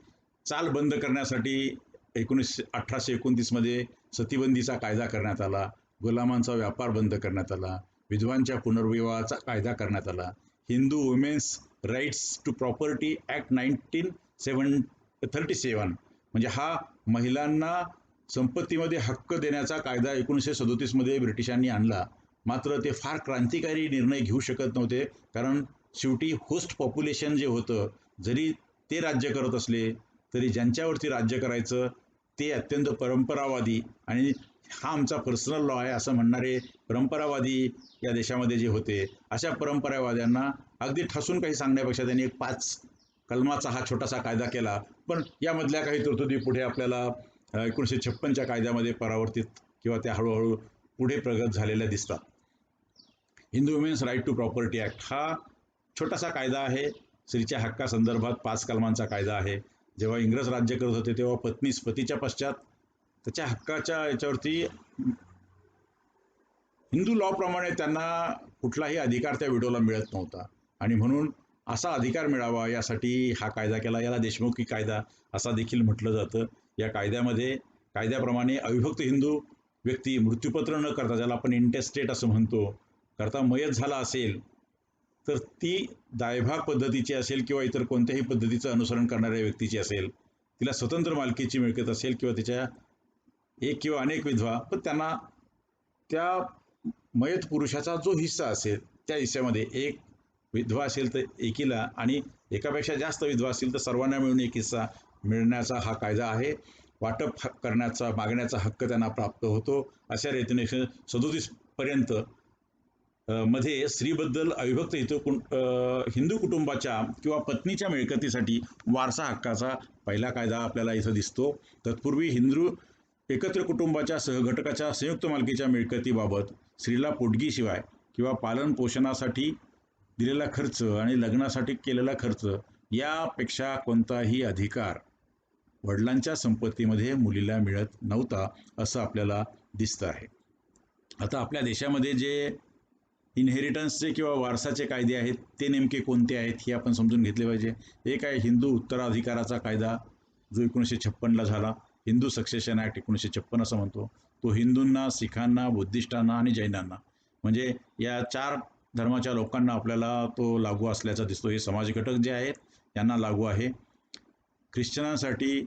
चाल बंद करण्यासाठी 1829 मध्ये सतीबंदीचा कायदा करण्यात आला, गुलामांचा व्यापार बंद करण्यात आला, विधवांच्या पुनर्विवाहाचा कायदा करण्यात आला, Hindu women's rights to property act 1937, म्हणजे हा महिलांना संपत्तीमध्ये हक्क देण्याचा कायदा 1937 मध्ये ब्रिटिशांनी आणला. मात्र ते फार क्रांतिकारी निर्णय घेऊ शकत नव्हते, कारण शेवटी होस्ट पॉप्युलेशन जे होतं, जरी ते राज्य करत असले तरी ज्यांच्यावरती राज्य करायचं ते अत्यंत परंपरावादी, आणि हा आमचा पर्सनल लॉ आहे असं म्हणणारे परंपरावादी या देशामध्ये जे होते, अशा परंपरावाद्यांना अगदी ठसून काही सांगण्यापेक्षा त्यांनी एक 5 कलमाचा हा छोटासा कायदा केला. पण यामधल्या काही तरतुदी पुढे आपल्याला 1956च्या कायद्यामध्ये परावर्तित किंवा त्या हळूहळू पुढे प्रगत झालेल्या दिसतात. Hindu women's right to property act हा छोटासा कायदा आहे, स्त्रीच्या हक्कासंदर्भात 5 कलमांचा कायदा आहे. जेव्हा इंग्रज राज्य करत होते तेव्हा पतीच्या पश्चात त्याच्या हक्काच्या याच्यावरती हिंदू लॉप्रमाणे त्यांना कुठलाही अधिकार त्या विडोला मिळत नव्हता, आणि म्हणून असा अधिकार मिळावा यासाठी हा कायदा केला. याला देशमुखी कायदा असा देखील म्हटलं जातं. या कायद्याप्रमाणे अविभक्त हिंदू व्यक्ती मृत्यूपत्र न करता, ज्याला आपण इंटेस्टेट असं म्हणतो, करता मयत झाला असेल तर ती दायभाग पद्धतीची असेल किंवा इतर कोणत्याही पद्धतीचं अनुसरण करणाऱ्या व्यक्तीची असेल, तिला स्वतंत्र मालकीची मिळकत असेल किंवा तिच्या एक किंवा अनेक विधवा, पण त्यांना त्या मयत पुरुषाचा जो हिस्सा असेल त्या हिस्स्यामध्ये एक विधवा असेल तर एकीला, आणि एकापेक्षा जास्त विधवा असतील तर सर्वांना मिळून एक हिस्सा मिळण्याचा हा कायदा आहे. वाटप करण्याचा, मागण्याचा हक्क त्यांना प्राप्त होतो. अशा रीतीने 1937 पर्यंत मध्ये स्त्रीबद्दल अविभक्त हिंदू कुटुंबाच्या किंवा पत्नीच्या मिळकतीसाठी वारसा हक्काचा पहिला कायदा आपल्याला इथं दिसतो. तत्पूर्वी हिंदू एकत्र कुटुंबाच्या सहघटकाच्या संयुक्त मालकीच्या मिळकतीबाबत स्त्रीला पोटगीशिवाय किंवा पालन पोषणासाठी दिलेला खर्च आणि लग्नासाठी केलेला खर्च यापेक्षा कोणताही अधिकार वडिलांच्या संपत्तीमध्ये मुलीला मिळत नव्हता असं आपल्याला दिसतं आहे. आता आपल्या देशामध्ये जे इनहेरिटन्सचे किंवा वारसाचे कायदे आहेत ते नेमके कोणते आहेत हे आपण समजून घेतले पाहिजे. एक आहे हिंदू उत्तराधिकाराचा कायदा, जो 1956ला झाला. हिंदू सक्सेशन ॲक्ट 1956 असं म्हणतो. तो हिंदूंना, सिखांना, बुद्धिस्टांना आणि जैनांना, म्हणजे या 4 धर्माच्या लोकांना आपल्याला तो लागू असल्याचा दिसतो. हे समाज घटक जे आहेत यांना लागू आहे. ख्रिश्चनांसाठी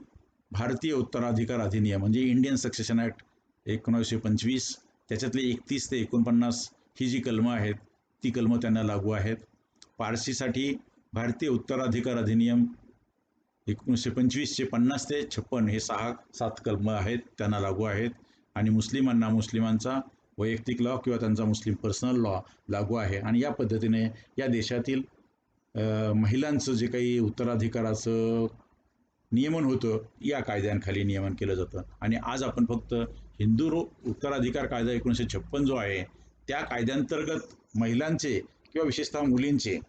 भारतीय उत्तराधिकार अधिनियम म्हणजे इंडियन सक्सेशन ॲक्ट 1925, त्याच्यातले 31 ते 49 ही जी कलमं आहेत ती कलमं त्यांना लागू आहेत. पारसीसाठी भारतीय उत्तराधिकार अधिनियम 1925चे 50 ते 56 हे 6-7 कलमं आहेत, त्यांना लागू आहेत. आणि मुस्लिमांना मुस्लिमांचा वैयक्तिक लॉ किंवा त्यांचा मुस्लिम पर्सनल लॉ लागू आहे. आणि या पद्धतीने या देशातील महिलांचं जे काही उत्तराधिकाराचं नियमन होतं या कायद्यांखाली नियमन केलं जातं. आणि आज आपण फक्त हिंदू उत्तराधिकार कायदा 1956 जो आहे त्या कायद्यांतर्गत महिलांचे किंवा विशेषतः मुलींचे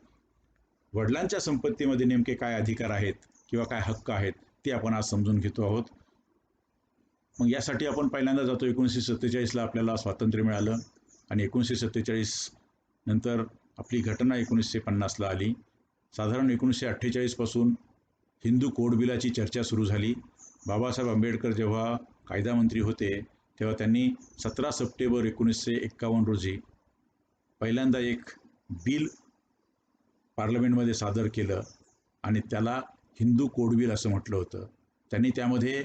वडिलांच्या संपत्तीमध्ये नेमके काय अधिकार आहेत किंवा काय हक्क आहेत ते आपण आज समजून घेतो आहोत. मग यासाठी आपण पहिल्यांदा जातो 1947ला आपल्याला स्वातंत्र्य मिळालं, आणि 1947 नंतर आपली घटना 1950ला आली. साधारण 1948 पासून हिंदू कोड बिलाची चर्चा सुरू झाली. बाबासाहेब आंबेडकर जेव्हा कायदा मंत्री होते तेव्हा त्यांनी 17 सप्टेंबर 1951 रोजी पहिल्यांदा एक बिल पार्लमेंटमध्ये सादर केलं आणि त्याला हिंदू कोड बिल असं म्हटलं होतं. त्यांनी त्यामध्ये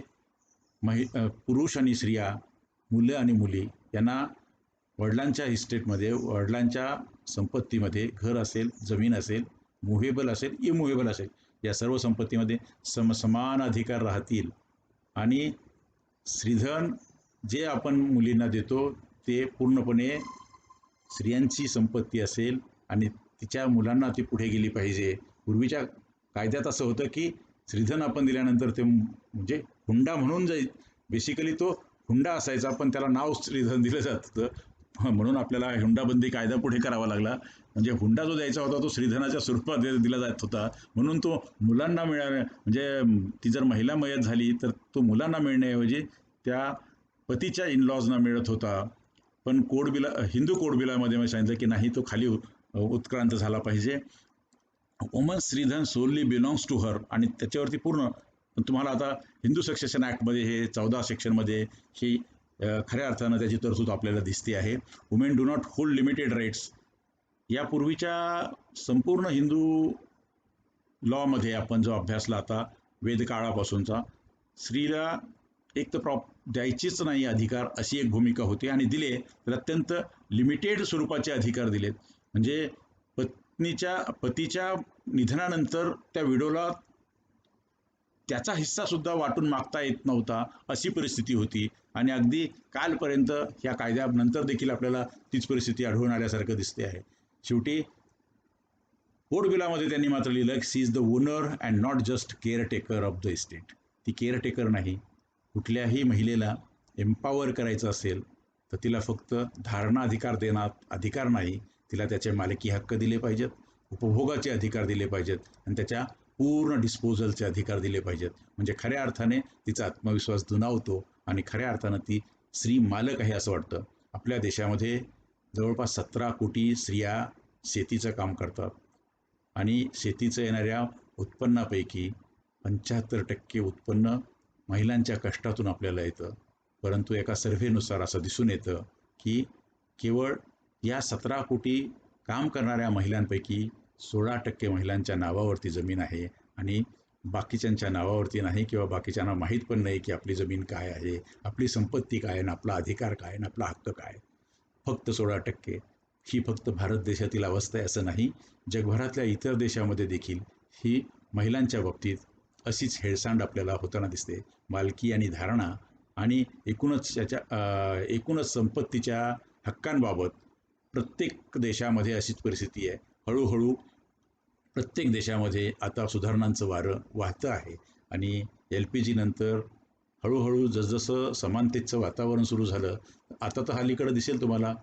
पुरुष आणि स्त्रिया, मुलं आणि मुली यांना वडिलांच्या इस्टेटमध्ये, वडिलांच्या संपत्तीमध्ये, घर असेल, जमीन असेल, मुव्हेबल असेल, इमुव्हेबल असेल, या सर्व संपत्तीमध्ये समान अधिकार राहतील. आणि स्त्रीधन जे आपण मुलींना देतो ते पूर्णपणे स्त्रियांची संपत्ती असेल आणि तिच्या मुलांना ती पुढे गेली पाहिजे. पूर्वीच्या कायद्यात असं होतं की स्त्रीधन आपण दिल्यानंतर ते म्हणजे हुंडा म्हणून जाईल, बेसिकली तो हुंडा असायचा, पण त्याला नाव स्त्रीधन दिलं जात होतं. म्हणून आपल्याला हुंडाबंदी कायदा पुढे करावा लागला. म्हणजे हुंडा जो द्यायचा होता तो स्त्रीधनाच्या स्वरूपात दिला जात होता. म्हणून तो मुलांना म्हणजे ती जर महिला मयत झाली तर तो मुलांना मिळण्याऐवजी त्या पतीच्या इनलॉजना मिळत होता. पण हिंदू कोड बिलामध्ये मी सांगितलं की नाही, तो खाली उत्क्रांत झाला पाहिजे. Woman stridhan solely belongs to her, आणि त्याच्यावरती पूर्ण तुम्हाला आता हिंदू सक्सेशन ॲक्टमध्ये हे 14 सेक्शनमध्ये ही खऱ्या अर्थानं त्याची तरतूद आपल्याला दिसते आहे. Women do not hold limited rights. यापूर्वीच्या संपूर्ण हिंदू लॉमध्ये आपण जो अभ्यासला आता वेदकाळापासूनचा, स्त्रीला एक तर द्यायचीच नाही अधिकार अशी एक भूमिका होती, आणि दिले तर अत्यंत लिमिटेड स्वरूपाचे अधिकार दिलेत. म्हणजे पतीच्या निधनानंतर त्या विडोला त्याचा हिस्सा सुद्धा वाटून मागता येत नव्हता, अशी परिस्थिती होती. आणि अगदी कालपर्यंत ह्या कायद्यानंतर देखील आपल्याला तीच परिस्थिती आढळून आल्यासारखं दिसते आहे. शेवटी कोड बिलामध्ये त्यांनी मात्र लिहिलं की she is the owner and not just caretaker of the estate. ती केअरटेकर नाही. कुठल्याही महिलेला एम्पावर करायचं असेल तर तिला फक्त धारणा अधिकार देण्यात अधिकार नाही, तिला त्याचे मालकी हक्क दिले पाहिजेत, उपभोगाचे अधिकार दिले पाहिजेत, आणि त्याच्या पूर्ण डिस्पोजलचे अधिकार दिले पाहिजेत. म्हणजे खऱ्या अर्थाने तिचा आत्मविश्वास दुणावतो आणि खऱ्या अर्थानं ती स्त्री मालक आहे असं वाटतं. आपल्या देशामध्ये जवळपास 17 कोटी स्त्रिया शेतीचं काम करतात आणि शेतीचं येणाऱ्या उत्पन्नापैकी 75% उत्पन्न महिलांच्या कष्टातून आपल्याला येतं. परंतु एका सर्व्हेनुसार असं दिसून येतं की केवळ या 17 कोटी काम करणाऱ्या महिलांपैकी 16% महिलांच्या नावावरती जमीन आहे आणि बाकीच्यांच्या नावावरती नाही, किंवा बाकीच्यांना माहीत पण नाही की आपली जमीन काय आहे, आपली संपत्ती काय आहे, आपला अधिकार काय आहे, आपला हक्क काय. फक्त 16%. ही फक्त भारत देशातील अवस्था आहे असं नाही, जगभरातल्या इतर देशामध्ये देखील ही महिलांच्या बाबतीत अशीच हेळसांड आपल्याला होताना दिसते. मालकी आणि धारणा आणि एकूणच संपत्तीच्या हक्कांबाबत प्रत्येक देशामध्ये अशीच परिस्थिती आहे. हळूहळू प्रत्येक देशामध्ये आता सुधारणांचं वारं वाहतं आहे आणि LPG नंतर हळूहळू जसजसं समानतेचं वातावरण सुरू झालं, आता तर हल्लीकडं दिसेल तुम्हाला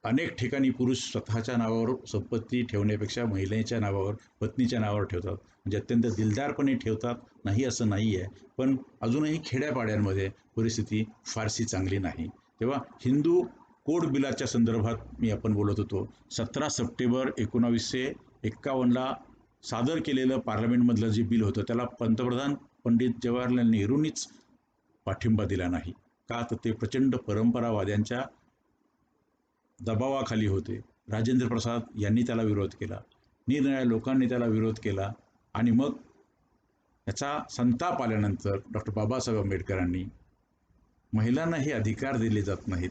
अनेक ठिकाणी पुरुष स्वतःच्या नावावर संपत्ती ठेवण्यापेक्षा महिलेच्या नावावर, पत्नीच्या नावावर ठेवतात. म्हणजे अत्यंत दिलदारपणे ठेवतात, नाही असं नाही आहे, पण अजूनही खेड्यापाड्यांमध्ये परिस्थिती फारशी चांगली नाही. तेव्हा हिंदू कोड बिलाच्या संदर्भात आपण बोलत होतो. 17 सप्टेंबर 1951ला सादर केलेलं पार्लमेंटमधलं जे बिल होतं त्याला पंतप्रधान पंडित जवाहरलाल नेहरूंनीच पाठिंबा दिला नाही. का तर ते प्रचंड परंपरावाद्यांच्या दबावाखाली होते. राजेंद्र प्रसाद यांनी त्याला विरोध केला, निरनिराळ्या लोकांनी त्याला विरोध केला, आणि मग याचा संताप आल्यानंतर डॉक्टर बाबासाहेब आंबेडकरांनी महिलांना हे अधिकार दिले जात नाहीत,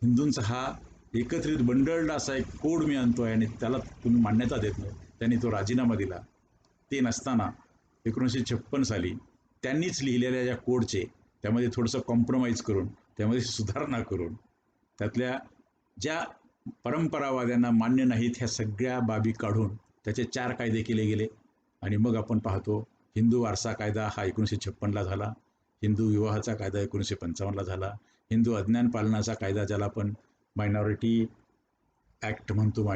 हिंदूंचा हा एकत्रित बंडल्ड असा एक कोड मी आणतोय आणि त्याला तुम्ही मान्यता देत नाही, त्यांनी तो राजीनामा दिला. ते नसताना 1956 साली त्यांनीच लिहिलेल्या या कोडचे त्यामध्ये थोडंसं कॉम्प्रोमाइज करून, त्यामध्ये सुधारणा करून, त्यातल्या ज्या परंपरावाद्यांना मान्य नाहीत ह्या सगळ्या बाबी काढून त्याचे 4 कायदे केले गेले. आणि मग आपण पाहतो हिंदू वारसा कायदा हा 1956ला झाला, हिंदू विवाहाचा कायदा 1955ला झाला, हिंदू अज्ञान पालनाचा कायदा ज्याला आपण मायनॉरिटी ॲक्ट म्हणतो,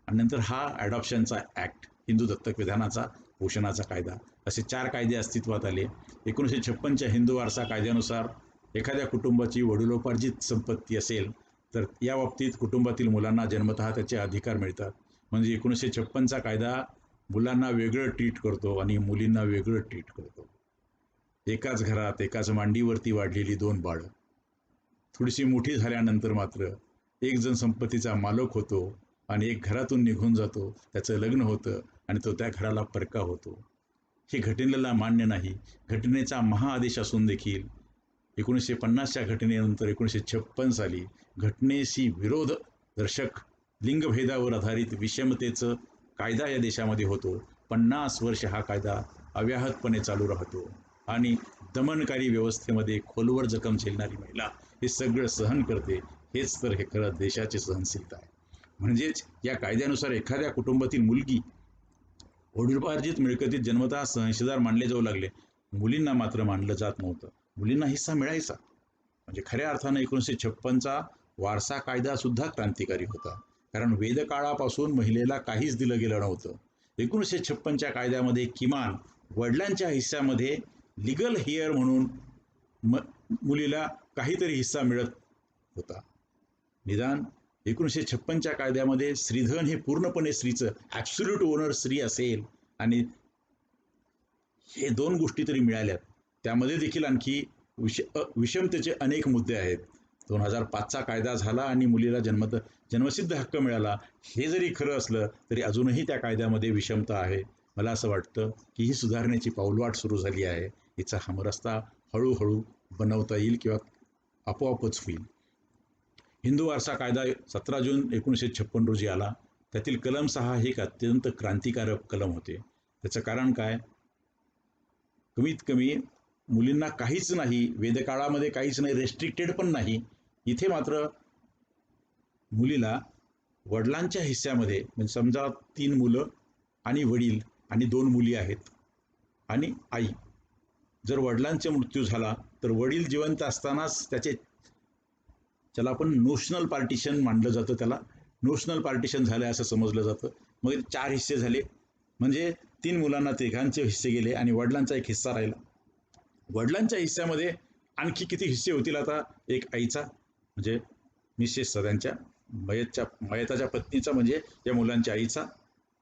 आणि नंतर हा ॲडॉप्शनचा ॲक्ट, हिंदू दत्तक विधानाचा, पोषणाचा कायदा, असे 4 कायदे अस्तित्वात आले. 1956च्या हिंदू वारसा कायद्यानुसार एखाद्या कुटुंबाची वडिलोपार्जित संपत्ती असेल तर या बाबतीत कुटुंबातील मुलांना जन्मतः त्याचे अधिकार मिळतात. म्हणजे 1956चा कायदा मुलांना वेगळं ट्रीट करतो आणि मुलींना वेगळं ट्रीट करतो. एकाच घरात एकाच मांडीवरती वाढलेली दोन बाळं थोडीशी मोठी झाल्यानंतर मात्र एक जण संपत्तीचा मालक होतो आणि एक घरातून निघून जातो, त्याचं लग्न होतं आणि तो त्या घराला परका होतो. हे घटनेला मान्य नाही. घटनेचा महाआदेश असून देखील 1950च्या घटनेनंतर 1956 साली घटनेशी विरोध दर्शक लिंगभेदावर आधारित विषमतेचं कायदा या देशामध्ये होतो. 50 वर्ष हा कायदा अव्याहतपणे चालू राहतो आणि दमनकारी व्यवस्थेमध्ये खोलवर जखम झेलणारी महिला हे सगळं सहन करते. हेच तर हे खरं देशाची सहनशीलता आहे. म्हणजेच या कायद्यानुसार एखाद्या कुटुंबातील मुलगी वडिलोपार्जित मिळकतीत जन्मतः सहनशीलदार मानले जाऊ लागले. मुलींना मात्र मानलं जात नव्हतं. मुलींना हिस्सा मिळायचा. म्हणजे खऱ्या अर्थानं 1956चा वारसा कायदा सुद्धा क्रांतिकारी होता. कारण वेदकाळापासून महिलेला काहीच दिलं गेलं नव्हतं. 1956च्या कायद्यामध्ये किमान वडिलांच्या हिस्स्यामध्ये लिगल हेअर म्हणून मुलीला काहीतरी हिस्सा मिळत होता. निदान 1956च्या कायद्यामध्ये स्त्रीधन हे पूर्णपणे स्त्रीचं ॲब्सोल्यूट ओनर स्त्री असेल आणि हे दोन गोष्टी तरी मिळाल्यात. त्यामध्ये देखील आणखी विषमतेचे अनेक मुद्दे आहेत. 2005चा कायदा झाला आणि मुलीला जन्मसिद्ध हक्क मिळाला. हे जरी खरं असलं तरी अजूनही त्या कायद्यामध्ये विषमता आहे. मला असं वाटतं की ही सुधारण्याची पाऊलवाट सुरू झाली आहे. हिचा हमरस्ता हळूहळू बनवता येईल किंवा आपोआपच होईल. हिंदू वारसा कायदा 17 जून 1956 रोजी आला. त्यातील कलम 6 हे एक अत्यंत क्रांतिकारक कलम होते. त्याचं कारण काय? कमीत कमी मुलींना काहीच नाही, वेदकाळामध्ये काहीच नाही, रेस्ट्रिक्टेड पण नाही. इथे मात्र मुलीला वडिलांच्या हिस्स्यामध्ये, म्हणजे समजा 3 मुलं आणि वडील आणि 2 मुली आहेत आणि आई. जर वडिलांचा मृत्यू झाला तर वडील जिवंत असतानाच त्याला आपण नोशनल पार्टिशन मानलं जातं. त्याला नोशनल पार्टिशन झालं असं समजलं जातं. मग 4 हिस्से झाले, म्हणजे 3 मुलांना तिघांचे हिस्से गेले आणि वडिलांचा एक हिस्सा राहिला. वडिलांच्या हिस्स्यामध्ये आणखी किती हिस्से होतील आता? एक आईचा, म्हणजे मिसेसचा, त्यांच्या मयताच्या पत्नीचा, म्हणजे या मुलांच्या आईचा,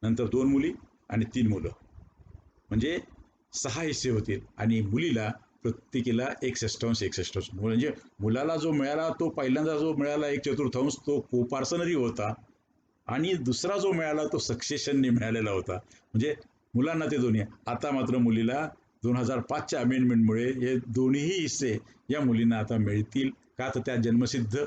नंतर 2 मुली आणि 3 मुलं, म्हणजे 6 हिस्से होतील. आणि मुलीला प्रत्येकीला 1/6 म्हणजे मुलाला जो मिळाला तो पहिल्यांदा जो मिळाला 1/4 तो कोपार्सनरी होता आणि दुसरा जो मिळाला तो सक्सेशनने मिळालेला होता. म्हणजे मुलांना ते दोन्ही. आता मात्र मुलीला 2005च्या अमेंडमेंटमुळे हे दोन्हीही हिस्से या मुलींना आता मिळतील. का? तर त्या जन्मसिद्ध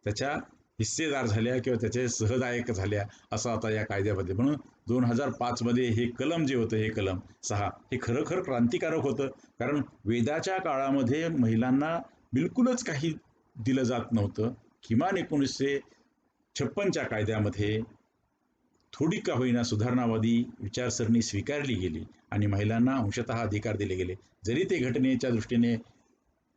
त्याच्या हिस्सेदार झाल्या किंवा त्याचे सहदायक झाल्या असं आता या कायद्यामध्ये. म्हणून 2005मध्ये हे कलम जे होतं, हे कलम 6 हे खरं क्रांतिकारक होतं. कारण वेदाच्या काळामध्ये महिलांना बिलकुलच काही दिलं जात नव्हतं. किमान 1956च्या कायद्यामध्ये थोडी का होईना सुधारणावादी विचारसरणी स्वीकारली गेली आणि महिलांना अंशतः अधिकार दिले गेले. जरी ते घटनेच्या दृष्टीने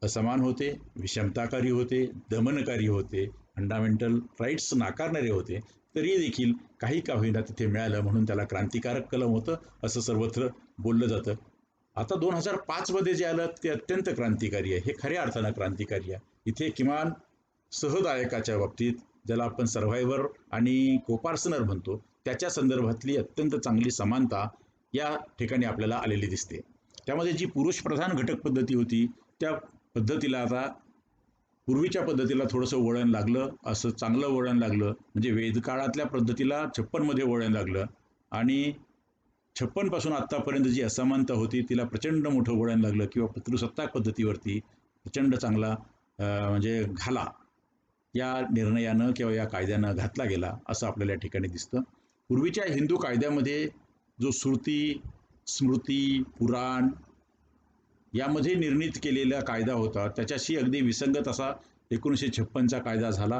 असमान होते, विषमताकारी होते, दमनकारी होते, फंडामेंटल राईट्स नाकारणारे होते, तरी देखील काही का होईना तिथे मिळालं. म्हणून त्याला क्रांतिकारक कलम होतं असं सर्वत्र बोललं जातं. आता 2005मध्ये जे आलं ते अत्यंत क्रांतिकारी आहे. हे खऱ्या अर्थानं क्रांतिकारी आहे. इथे किमान सहदायकाच्या बाबतीत, ज्याला आपण सर्व्हायव्हर आणि कोपार्सनर म्हणतो, त्याच्या संदर्भातली अत्यंत चांगली समानता या ठिकाणी आपल्याला आलेली दिसते. त्यामध्ये जी पुरुषप्रधान घटक पद्धती होती त्या पद्धतीला आता पूर्वीच्या पद्धतीला थोडंसं वळण लागलं, असं चांगलं वळण लागलं. म्हणजे वेदकाळातल्या पद्धतीला 56मध्ये वळण लागलं आणि 56 पासून आत्तापर्यंत जी असमानता होती तिला प्रचंड मोठं वळण लागलं किंवा पितृसत्ताक पद्धतीवरती प्रचंड चांगला म्हणजे घाला या निर्णयानं किंवा या कायद्यानं घातला गेला असं आपल्याला या ठिकाणी दिसतं. पूर्वीच्या हिंदू कायद्यामध्ये जो श्रुती, स्मृती, पुराण यामध्ये निर्णित केलेला कायदा होता त्याच्याशी अगदी विसंगत असा 1956चा कायदा झाला.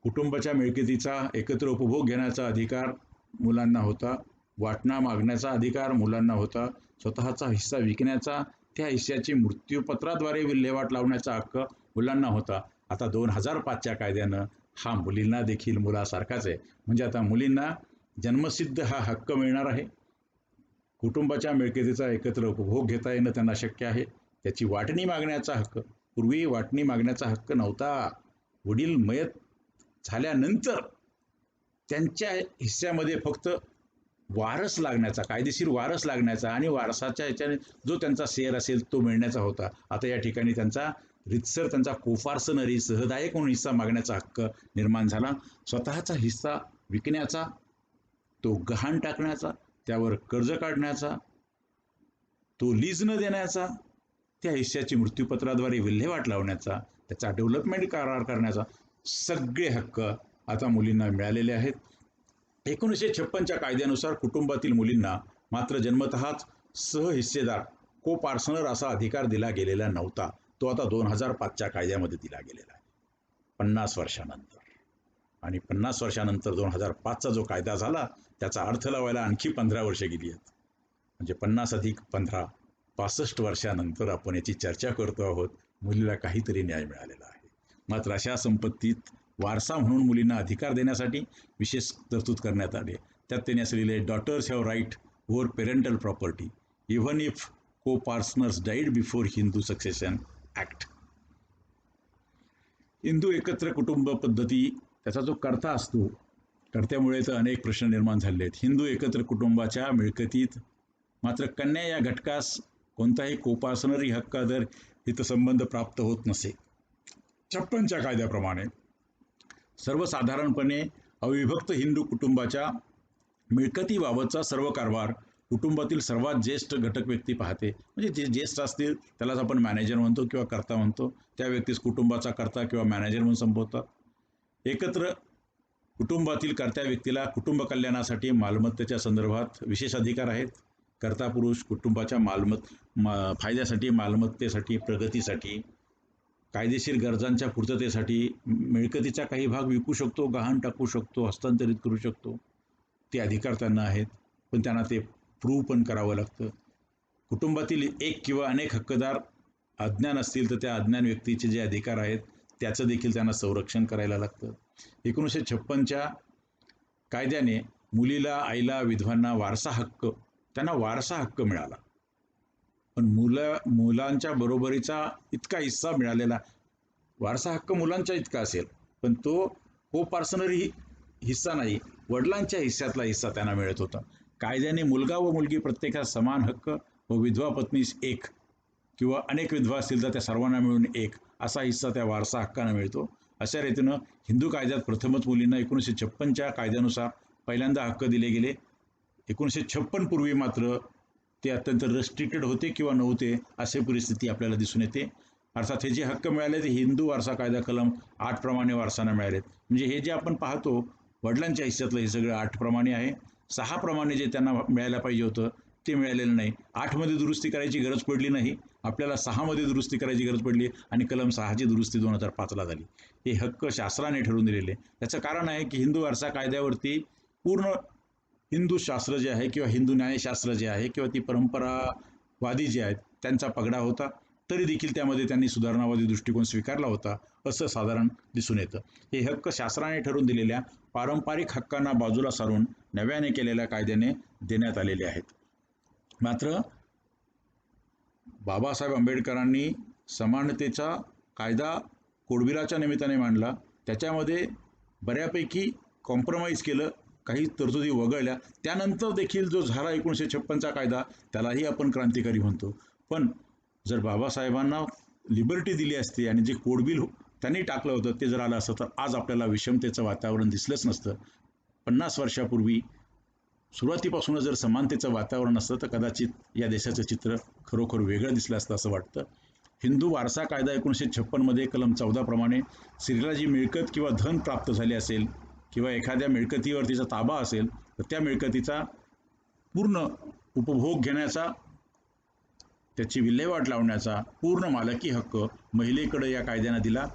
कुटुंबाच्या मिळकतीचा एकत्र उपभोग घेण्याचा अधिकार मुलांना होता. वाटणा मागण्याचा अधिकार मुलांना होता. स्वतःचा हिस्सा विकण्याचा, त्या हिस्स्याची मृत्यूपत्राद्वारे विल्हेवाट लावण्याचा हक्क मुलांना होता. आता 2005च्या कायद्यानं हा मुलींना देखील मुलासारखाच आहे. म्हणजे आता मुलींना जन्मसिद्ध हा हक्क मिळणार आहे. कुटुंबाच्या मिळकतीचा एकत्र उपभोग घेता येणं त्यांना शक्य आहे. त्याची वाटणी मागण्याचा हक्क, पूर्वी वाटणी मागण्याचा हक्क नव्हता. वडील मयत झाल्यानंतर त्यांच्या हिस्स्यामध्ये फक्त वारस लागण्याचा, कायदेशीर वारस लागण्याचा आणि वारसाच्या ह्याच्याने जो त्यांचा शेअर असेल तो मिळण्याचा होता. आता या ठिकाणी त्यांचा रितसर त्यांचा कोफार्सनरी सहदायक म्हणून हिस्सा मागण्याचा हक्क निर्माण झाला. स्वतःचा हिस्सा विकण्याचा, तो गहाण टाकण्याचा, त्यावर कर्ज काढण्याचा, तो लीज न देण्याचा, त्या हिस्स्याची मृत्यूपत्राद्वारे विल्हेवाट लावण्याचा, त्याचा डेव्हलपमेंट करार करण्याचा सगळे हक्क आता मुलींना मिळालेले आहेत. 1956च्या कायद्यानुसार कुटुंबातील मुलींना मात्र जन्मतःच सहहिस्सेदार को पार्सनर असा अधिकार दिला गेलेला नव्हता. तो आता 2005च्या कायद्यामध्ये दिला गेलेला आहे 50 वर्षानंतर. आणि 50 वर्षानंतर 2005चा जो कायदा झाला त्याचा अर्थ लावायला आणखी 15 वर्षे गेली आहेत. म्हणजे 50 अधिक 15 65 वर्षानंतर आपण याची चर्चा करतो आहोत. मुलीला काहीतरी न्याय मिळालेला आहे. मात्र अशा संपत्तीत वारसा म्हणून मुलींना अधिकार देण्यासाठी विशेष तरतूद करण्यात आली. त्यात त्यांनी असं लिहिले, daughters have right over parental property even if coparceners died before Hindu Succession Act. Hindu एकत्र कुटुंब पद्धती त्याचा जो कर्ता असतो, कर्त्यामुळे तर अनेक प्रश्न निर्माण झाले आहेत. हिंदू एकत्र कुटुंबाच्या मिळकतीत मात्र कन्या या घटकास कोणताही कोपार्सनरी हक्क अदर हितसंबंध प्राप्त होत नसे. 56च्या कायद्याप्रमाणे सर्वसाधारणपणे अविभक्त हिंदू कुटुंबाच्या मिळकतीबाबतचा सर्व कारभार कुटुंबातील सर्वात ज्येष्ठ घटक व्यक्ती पाहते. म्हणजे जे ज्येष्ठ असतील त्यालाच आपण मॅनेजर म्हणतो किंवा कर्ता म्हणतो. त्या व्यक्तीस कुटुंबाचा कर्ता किंवा मॅनेजर म्हणून संबोधतात. एकत्र कुटुंबातील कर्त्या व्यक्तीला कुटुंब कल्याणासाठी मालमत्तेच्या संदर्भात विशेष अधिकार आहेत. कर्ता पुरुष कुटुंबाच्या फायद्यासाठी, मालमत्तेसाठी, प्रगतीसाठी, कायदेशीर गरजांच्या पूर्ततेसाठी मिळकतीचा काही भाग विकू शकतो, गहाण टाकू शकतो, हस्तांतरित करू शकतो. ते अधिकार त्यांना आहेत. पण त्यांना ते प्रूव्ह पण करावं लागतं. कुटुंबातील एक किंवा अनेक हक्कदार अज्ञान असतील तर त्या अज्ञान व्यक्तीचे जे अधिकार आहेत त्याचं देखील त्यांना संरक्षण करायला लागतं. 1956च्या कायद्याने मुलीला, आईला, विधवांना वारसा हक्क, त्यांना वारसा हक्क मिळाला. पण मुलांच्या बरोबरीचा इतका हिस्सा मिळालेला, वारसा हक्क मुलांच्या इतका असेल पण तो को पार्सनरी हिस्सा नाही, वडिलांच्या हिस्स्यातला हिस्सा त्यांना मिळत होता. कायद्याने मुलगा व मुलगी प्रत्येकास समान हक्क व विधवा पत्नीस एक किंवा अनेक विधवा असतील तर त्या सर्वांना मिळून एक असा हिस्सा त्या वारसा हक्कानं मिळतो. अशा रीतीनं हिंदू कायद्यात प्रथमच मुलींना 1956च्या कायद्यानुसार पहिल्यांदा हक्क दिले गेले. 1956 पूर्वी मात्र ते अत्यंत रेस्ट्रिक्टेड होते किंवा नव्हते अशी परिस्थिती आपल्याला दिसून येते. अर्थात हे जे हक्क मिळाले ते हिंदू वारसा कायदा कलम 8 प्रमाणे वारसांना मिळालेत. म्हणजे हे जे आपण पाहतो वडिलांच्या हिस्स्यातलं हे सगळं 8 प्रमाणे आहे. 6 प्रमाणे जे त्यांना मिळायला पाहिजे होतं ते मिळालेलं नाही. 8 मध्ये दुरुस्ती करायची गरज पडली नाही, आपल्याला 6 मध्ये दुरुस्ती करायची गरज पडली आणि कलम 6ची दुरुस्ती 2005ला झाली. हे हक्क शास्त्राने ठरवून दिलेले. त्याचं कारण आहे की हिंदू वारसा कायद्यावरती पूर्ण हिंदू शास्त्र जे आहे किंवा हिंदू न्यायशास्त्र जे आहे किंवा ती परंपरावादी जे आहेत त्यांचा पगडा होता. तरी देखील त्यामध्ये त्यांनी सुधारणावादी दृष्टिकोन स्वीकारला होता असं साधारण दिसून येतं. हे हक्क शास्त्राने ठरवून दिलेल्या पारंपरिक हक्कांना बाजूला सारून नव्याने केलेल्या कायद्याने देण्यात आलेले आहेत. मात्र बाबासाहेब आंबेडकरांनी समानतेचा कायदा कोडबिलाच्या निमित्ताने मांडला. त्याच्यामध्ये बऱ्यापैकी कॉम्प्रोमाइज केलं, काही तरतुदी वगळल्या. त्यानंतर देखील जो झाला 1956चा कायदा त्यालाही आपण क्रांतिकारी म्हणतो. पण जर बाबासाहेबांना लिबर्टी दिली असती आणि जे कोडबिल त्यांनी टाकलं होतं ते जर आलं असतं तर आज आपल्याला विषमतेचं वातावरण दिसलंच नसतं. 50 वर्षापूर्वी सुरुवातीपासूनच जर समानतेचं वातावरण असतं तर कदाचित या देशाचं चित्र खरोखर वेगळं दिसलं असतं असं वाटतं. हिंदू वारसा कायदा 1956मध्ये कलम 14 प्रमाणे स्त्रीला जी मिळकत किंवा धन प्राप्त झाले असेल किंवा एखाद्या मिळकतीवर तिचा ताबा असेल तर त्या मिळकतीचा पूर्ण उपभोग घेण्याचा, त्याची विल्हेवाट लावण्याचा पूर्ण मालकी हक्क महिलेकडे या कायद्यानं दिला.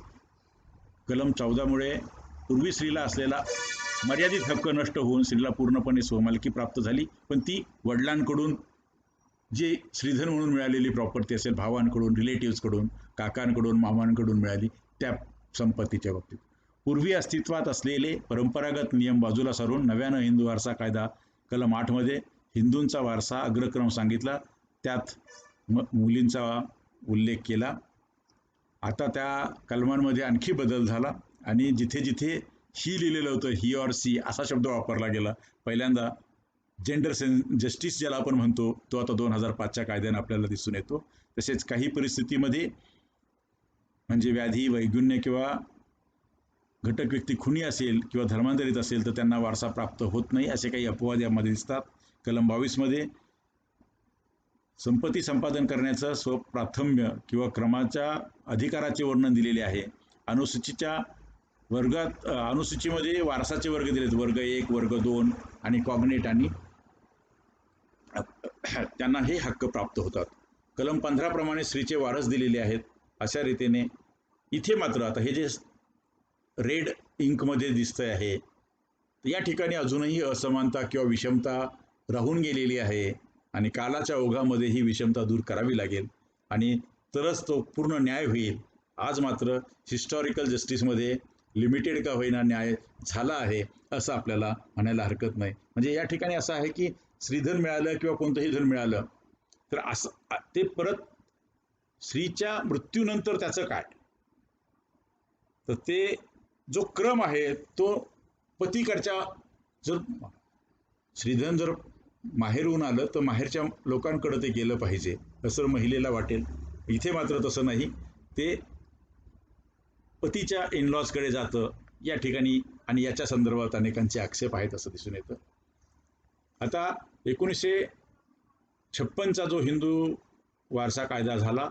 कलम 14मुळे पूर्वी स्त्रीला असलेला मर्यादित हक्क नष्ट होऊन स्त्रीला पूर्णपणे स्वमालकी प्राप्त झाली. पण ती वडिलांकडून जे श्रीधन म्हणून मिळालेली प्रॉपर्टी असेल, भावांकडून, रिलेटिव्हजकडून, काकांकडून, मामांकडून मिळाली त्या संपत्तीच्या बाबतीत पूर्वी अस्तित्वात असलेले परंपरागत नियम बाजूला सारून नव्यानं हिंदू वारसा कायदा कलम 8मध्ये हिंदूंचा वारसा अग्रक्रम सांगितला. त्यात मुलींचा उल्लेख केला. आता त्या कलमांमध्ये आणखी बदल झाला आणि जिथे जिथे ही लिहिलेलं होतं, ही ऑर सी असा शब्द वापरला गेला. पहिल्यांदा जेंडर जस्टिस ज्याला आपण म्हणतो तो आता 2005च्या कायद्याने आपल्याला दिसून येतो. तसेच काही परिस्थितीमध्ये म्हणजे व्याधी, वैगुण्य किंवा घटक व्यक्ती खुनी असेल किंवा धर्मांतरित असेल तर त्यांना वारसा प्राप्त होत नाही असे काही अपवाद यामध्ये दिसतात. कलम 22 मध्ये संपत्ती संपादन करण्याचं स्वप्राथम्य किंवा क्रमाच्या अधिकाराचे वर्णन दिलेले आहे. अनुसूचीच्या वर्गात अनुसूचीमध्ये वारसाचे वर्ग दिलेत, वर्ग 1, वर्ग 2 आणि कॉग्नेट, आणि त्यांना हे हक्क प्राप्त होतात. कलम 15 प्रमाणे स्त्रीचे वारस दिलेले आहेत. अशा रीतीने इथे मात्र आता हे जे रेड इंकमध्ये दिसतंय आहे, या ठिकाणी अजूनही असमानता किंवा विषमता राहून गेलेली आहे आणि कालाच्या ओघामध्ये ही विषमता दूर करावी लागेल आणि तरच तो पूर्ण न्याय होईल. आज मात्र हिस्टॉरिकल जस्टिसमध्ये लिमिटेड का होईना न्याय झाला आहे असं आपल्याला म्हणायला हरकत नाही. म्हणजे या ठिकाणी असं आहे की स्त्रीधन मिळालं किंवा कोणतंही धन मिळालं तर असं ते परत स्त्रीच्या मृत्यूनंतर त्याचं काय, तर ते जो क्रम आहे तो पतीकडच्या, जर श्रीधन जर माहेरहून आलं तर माहेरच्या लोकांकडे ते गेलं पाहिजे असं महिलेला वाटेल. इथे मात्र तसं नाही, ते पतीच्या इनलॉजकडे जातं या ठिकाणी, आणि याच्या संदर्भात अनेकांचे आक्षेप आहेत असं दिसून येतं. आता 1956चा जो हिंदू वारसा कायदा झाला,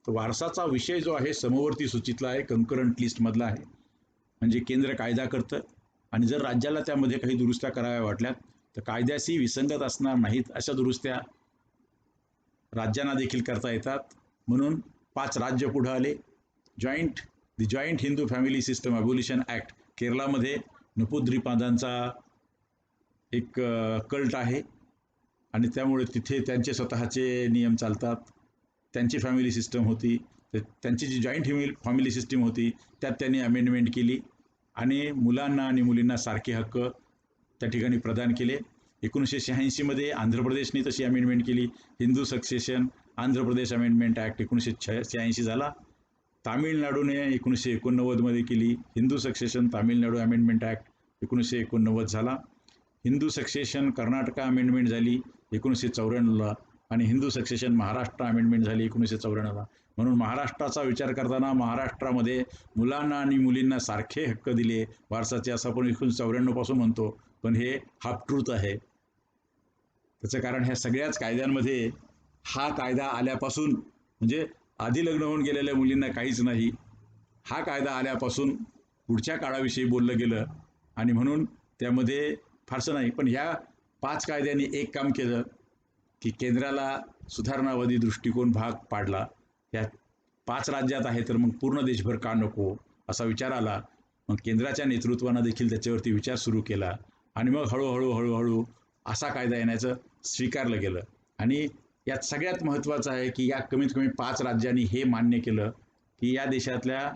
तर वारसाचा विषय जो आहे समवर्ती सूचीतला आहे, कंकरंट लिस्टमधला आहे. म्हणजे केंद्र कायदा करतं आणि जर राज्याला त्यामध्ये काही दुरुस्त्या कराव्या वाटल्यात तर कायद्याशी विसंगत असणार नाहीत अशा दुरुस्त्या राज्यांना देखील करता येतात. म्हणून 5 राज्य पुढे आले. Joint Hindu family system abolition act, केरळामध्ये नपुद्रीपादांचा एक कल्ट आहे आणि त्यामुळे तिथे त्यांचे स्वतःचे नियम चालतात. त्यांची फॅमिली सिस्टम होती, तर त्यांची जी जॉईंट फॅमिली सिस्टीम होती त्यात त्यांनी अमेंडमेंट केली आणि मुलांना आणि मुलींना सारखे हक्क त्या ठिकाणी प्रदान केले. 1986 मध्ये आंध्र प्रदेशने तशी अमेंडमेंट केली, Hindu succession Andhra Pradesh amendment act 1986 झाला. तामिळनाडूने 1989 मध्ये केली, Hindu succession Tamil Nadu amendment act 1989 झाला. हिंदू सक्सेशन कर्नाटका अमेंडमेंट झाली 1994ला आणि हिंदू सक्सेशन महाराष्ट्र अमेंडमेंट झाली 1994ला. म्हणून महाराष्ट्राचा विचार करताना महाराष्ट्रामध्ये मुलांना आणि मुलींना सारखे हक्क दिले वारसाचे असं आपण 1994 पासून म्हणतो, पण हे हाफ ट्रूथ आहे. त्याचं कारण ह्या सगळ्याच कायद्यांमध्ये हा कायदा आल्यापासून, म्हणजे आधी लग्न होऊन गेलेल्या मुलींना काहीच नाही, हा कायदा आल्यापासून पुढच्या काळाविषयी बोललं गेलं आणि म्हणून त्यामध्ये फारसं नाही. पण ह्या 5 कायद्यांनी एक काम केलं की केंद्राला सुधारणावादी दृष्टिकोन भाग पाडला. या 5 राज्यात आहे तर मग पूर्ण देशभर का नको असा विचार आला. मग केंद्राच्या नेतृत्वानं देखील त्याच्यावरती विचार सुरू केला आणि मग हळूहळू असा कायदा येण्याचं स्वीकारलं गेलं. आणि यात सगळ्यात महत्त्वाचं आहे की या कमीत कमी 5 राज्यांनी हे मान्य केलं की या देशातल्या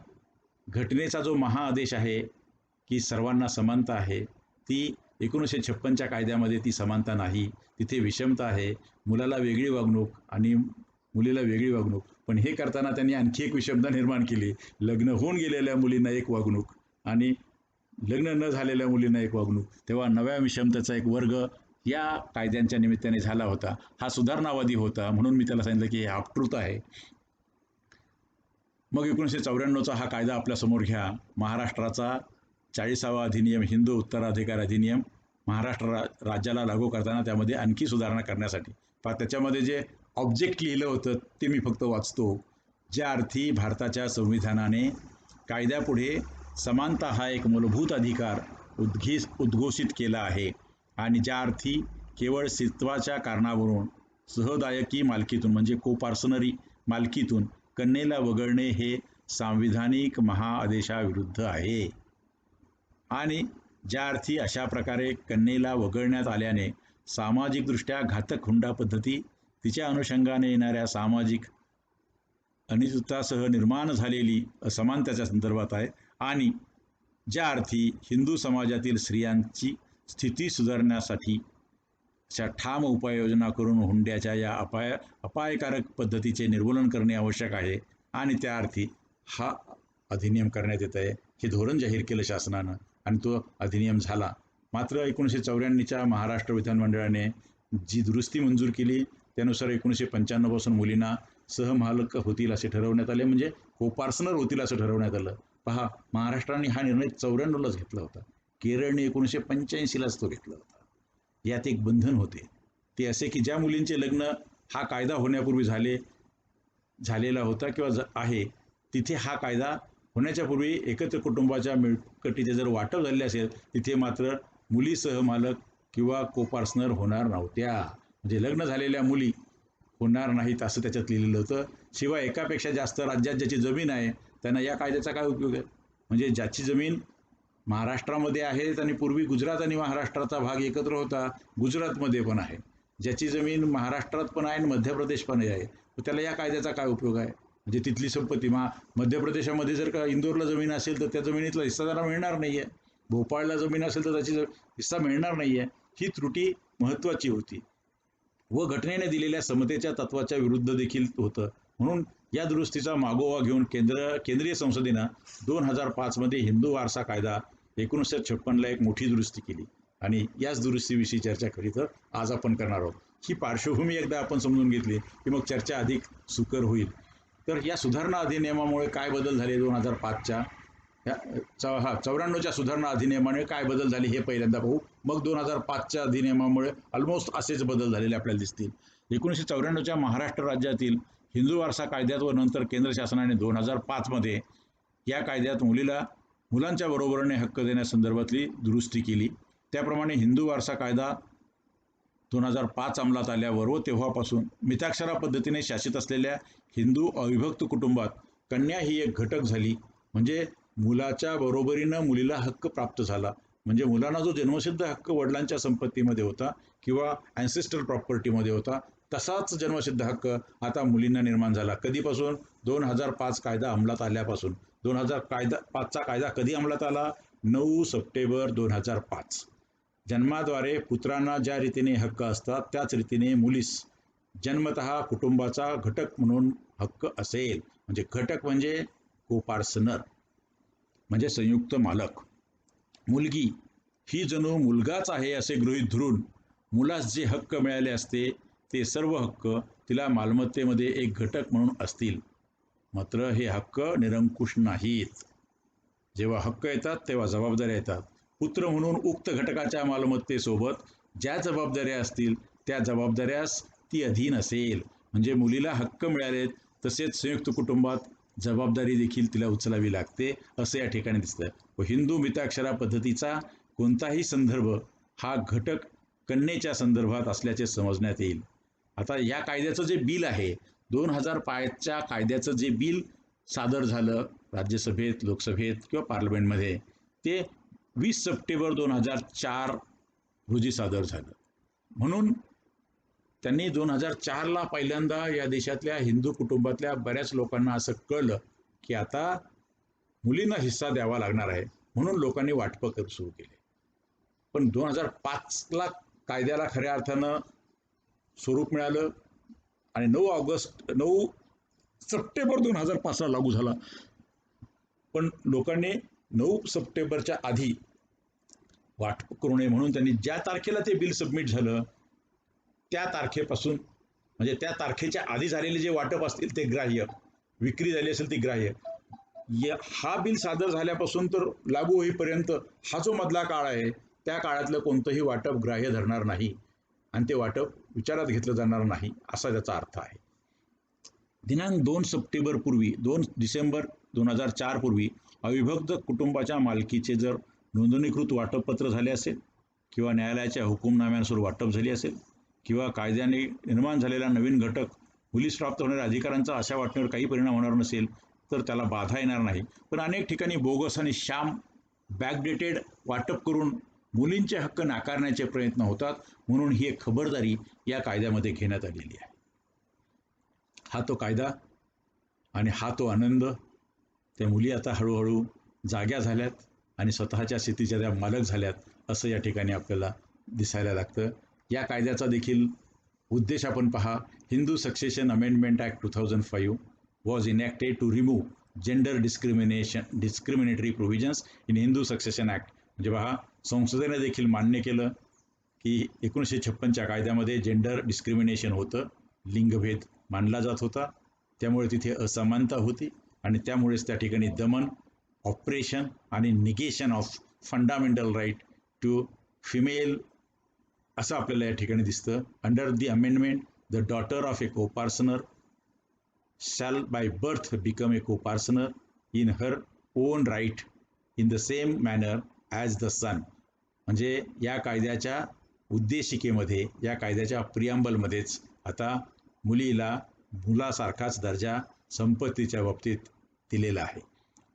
घटनेचा जो महाआदेश आहे की सर्वांना समानता आहे, ती 1956च्या कायद्यामध्ये ती समानता नाही, तिथे विषमता आहे. मुलाला वेगळी वागणूक आणि मुलीला वेगळी वागणूक. पण हे करताना त्यांनी आणखी एक विषमता निर्माण केली, लग्न होऊन गेलेल्या मुलींना एक वागणूक आणि लग्न न झालेल्या मुलींना एक वागणूक. तेव्हा नव्या विषमतेचा एक वर्ग या कायद्यांच्या निमित्ताने झाला होता. हा सुधारणावादी होता, म्हणून मी त्याला सांगितलं की हे हाफ ट्रूथ आहे. मग 1994चा हा कायदा आपल्यासमोर घ्या. महाराष्ट्राचा 40वा अधिनियम, हिंदू उत्तराधिकार अधिनियम महाराष्ट्र राज्याला लागू करताना त्यामध्ये आणखी सुधारणा करण्यासाठी. त्याच्यामध्ये जे ऑब्जेक्ट लिहिलं होतं ते मी फक्त वाचतो. ज्या अर्थी भारताच्या संविधानाने कायद्यापुढे समानता हा एक मूलभूत अधिकार उद्घोषित केला आहे आणि ज्या अर्थी केवळ स्त्रीत्वाच्या कारणावरून सहदायकी मालकीतून म्हणजे कोपार्सनरी मालकीतून कन्येला वगळणे हे सांविधानिक महाआदेशाविरुद्ध आहे आणि ज्या अर्थी अशा प्रकारे कन्येला वगळण्यात आल्याने सामाजिकदृष्ट्या घातक हुंडा पद्धती, तिच्या अनुषंगाने येणाऱ्या सामाजिक अनिश्चिततासह निर्माण झालेली असमानतेच्या संदर्भात आहे आणि ज्या अर्थी हिंदू समाजातील स्त्रियांची स्थिती सुधारण्यासाठी अशा ठाम उपाययोजना करून हुंड्याच्या या अपायकारक पद्धतीचे निर्मूलन करणे आवश्यक आहे आणि त्या अर्थी हा अधिनियम करण्यात येत आहे. हे धोरण जाहीर केलं शासनानं आणि तो अधिनियम झाला. मात्र 1994च्या महाराष्ट्र विधानमंडळाने जी दुरुस्ती मंजूर केली त्यानुसार 1995 पासून मुलींना सहमालक होतील असे ठरवण्यात आले, म्हणजे कोपार्सनर होतील असं ठरवण्यात आलं. पहा, महाराष्ट्राने हा निर्णय 94लाच घेतला होता. केरळने 1985लाच तो घेतला होता. यात एक बंधन होते, ते असे की ज्या मुलींचे लग्न हा कायदा होण्यापूर्वी झालेला होता किंवा आहे, तिथे हा कायदा होण्याच्या पूर्वी एकत्र कुटुंबाच्या मिळकटीचे जर वाटप झाले असेल, तिथे मात्र मुली सहमालक किंवा कोपार्सनर होणार नव्हत्या. म्हणजे लग्न झालेल्या मुली होणार नाहीत असं त्याच्यात लिहिलेलं होतं. शिवाय एकापेक्षा जास्त राज्यात ज्याची जमीन आहे त्यांना या कायद्याचा काय उपयोग आहे? म्हणजे ज्याची जमीन महाराष्ट्रामध्ये आहे आणि पूर्वी गुजरात आणि महाराष्ट्राचा भाग एकत्र होता, गुजरातमध्ये पण आहे. ज्याची जमीन महाराष्ट्रात पण आहे आणि मध्य प्रदेश पण आहे, त्याला या कायद्याचा काय उपयोग आहे? म्हणजे तिथली संपत्ती मध्य प्रदेशामध्ये जर का इंदोरला जमीन असेल तर त्या जमिनीतला हिस्सा त्याला मिळणार नाही आहे. भोपाळला जमीन असेल तर त्याची हिस्सा मिळणार नाही आहे. ही त्रुटी महत्त्वाची होती व घटनेने दिलेल्या समतेच्या तत्वाच्या विरुद्ध देखील होतं. म्हणून या दुरुस्तीचा मागोवा घेऊन केंद्रीय संसदेनं 2005 मध्ये हिंदू वारसा कायदा 1956ला एक मोठी दुरुस्ती केली आणि याच दुरुस्तीविषयी चर्चा करीत आज आपण करणार आहोत. ही पार्श्वभूमी एकदा आपण समजून घेतली की मग चर्चा अधिक सुकर होईल. तर या सुधारणा अधिनियमामुळे काय बदल झाले 2005च्या 94च्या सुधारणा अधिनियमामुळे काय बदल झाले हे पहिल्यांदा पाहू. मग 2005च्या अधिनियमामुळे ऑलमोस्ट असेच बदल झालेले आपल्याला दिसतील. 1994च्या महाराष्ट्र राज्यातील हिंदू वारसा कायद्यात व नंतर केंद्र शासनाने 2005 मध्ये या कायद्यात मुलांच्या बरोबरीने हक्क देण्यासंदर्भातली दुरुस्ती केली. त्याप्रमाणे हिंदू वारसा कायदा 2005 अंमलात आल्यावर व तेव्हापासून मिताक्षरा पद्धतीने शासित असलेल्या हिंदू अविभक्त कुटुंबात कन्या ही एक घटक झाली. म्हणजे मुलाच्या बरोबरीनं मुलीला हक्क प्राप्त झाला. म्हणजे मुलांना जो जन्मसिद्ध हक्क वडिलांच्या संपत्तीमध्ये होता किंवा ॲन्सेस्ट्रल प्रॉपर्टीमध्ये होता, तसाच जन्मसिद्ध हक्क आता मुलींना निर्माण झाला. कधीपासून? 2005 कायदा अंमलात आल्यापासून. 2005चा कायदा कधी अंमलात आला? 9 सप्टेंबर 2005. जन्माद्वारे पुत्रांना ज्या रीतीने हक्क असतात त्याच रीतीने मुलीस जन्मतः कुटुंबाचा घटक म्हणून हक्क असेल. म्हणजे घटक म्हणजे कोपार्सनर, म्हणजे संयुक्त मालक. मुलगी ही जणू मुलगाच आहे असे गृहीत धरून मुलास जे हक्क मिळाले असते ते सर्व हक्क तिला मालमत्तेमध्ये एक घटक म्हणून असतील. मात्र हे हक्क निरंकुश नाहीत. जेव्हा हक्क येतात तेव्हा जबाबदाऱ्या येतात. पुत्र म्हणून उक्त घटकाच्या मालमत्तेसोबत ज्या जबाबदाऱ्या असतील त्या जबाबदाऱ्यास ती अधीन असेल. म्हणजे मुलीला हक्क मिळालेत तसेच संयुक्त कुटुंबात जबाबदारी देखील तिला उचलावी लागते असं या ठिकाणी दिसतं. व हिंदू मिताक्षरा पद्धतीचा कोणताही संदर्भ हा घटक कन्येच्या संदर्भात असल्याचे समजण्यात येईल. आता या कायद्याचं जे बिल आहे, 2005च्या कायद्याचं जे बिल सादर झालं राज्यसभेत, लोकसभेत किंवा पार्लमेंटमध्ये, ते 20 सप्टेंबर 2004 रोजी सादर झालं. म्हणून त्यांनी 2004ला पहिल्यांदा या देशातल्या हिंदू कुटुंबातल्या बऱ्याच लोकांना असं कळलं की आता मुलींना हिस्सा द्यावा लागणार आहे, म्हणून लोकांनी वाटपं सुरू केले. पण 2005ला कायद्याला खऱ्या अर्थानं स्वरूप मिळालं आणि 9 सप्टेंबर 2005ला लागू झाला. पण लोकांनी 9 सप्टेंबरच्या आधी वाटप करू नये म्हणून त्यांनी ज्या तारखेला ते बिल सबमिट झालं त्या तारखेपासून, म्हणजे त्या तारखेच्या आधी झालेले जे वाटप असतील ते ग्राह्य, विक्री झाली असेल ती ग्राह्य, हा बिल सादर झाल्यापासून तर लागू होईपर्यंत हा जो मधला काळ आहे त्या काळातलं कोणतंही वाटप ग्राह्य धरणार नाही आणि ते वाटप विचारात घेतलं जाणार नाही असा त्याचा अर्थ आहे. दिनांक 2 सप्टेंबर पूर्वी, 2 डिसेंबर 2004 पूर्वी अविभक्त कुटुंबाच्या मालकीचे जर नोंदणीकृत वाटपपत्र झाले असेल किंवा न्यायालयाच्या हुकुमनाम्यानुसार वाटप झाली असेल किंवा कायद्याने निर्माण झालेला नवीन घटक मुलीस प्राप्त होणाऱ्या अधिकारांचा अशा वाटण्यावर काही परिणाम होणार नसेल तर त्याला बाधा येणार नाही. पण अनेक ठिकाणी बोगस आणि श्याम बॅकडेटेड वाटप करून मुलींचे हक्क नाकारण्याचे प्रयत्न होतात. म्हणून ही एक खबरदारी या कायद्यामध्ये घेण्यात आलेली आहे. हा तो कायदा आणि हा तो आनंद. त्या मुली आता हळूहळू जाग्या झाल्यात आणि स्वतःच्या स्थितीच्या त्या मालक झाल्यात असं या ठिकाणी आपल्याला दिसायला लागतं. या कायद्याचा देखील उद्देश आपण पहा. Hindu Succession Amendment act 2005 was enacted to remove gender discriminatory provisions in Hindu Succession Act म्हणजे पहा, संसदेने देखील मान्य केलं की 1956च्या कायद्यामध्ये जेंडर डिस्क्रिमिनेशन होतं, लिंगभेद मानला जात होता, त्यामुळे तिथे असमानता होती आणि त्यामुळेच त्या ठिकाणी दमन, ऑपरेशन आणि negation of fundamental right to female असं आपल्याला या ठिकाणी दिसतं. Under the amendment the daughter of a coparcener shall by birth become a co-parsoner in her own right in the same manner as the son. म्हणजे या कायद्याच्या उद्देशिकेमध्ये, या कायद्याच्या प्रियांबलमध्येच आता मुलीला मुलासारखाच दर्जा संपत्तीच्या बाबतीत दिलेला आहे.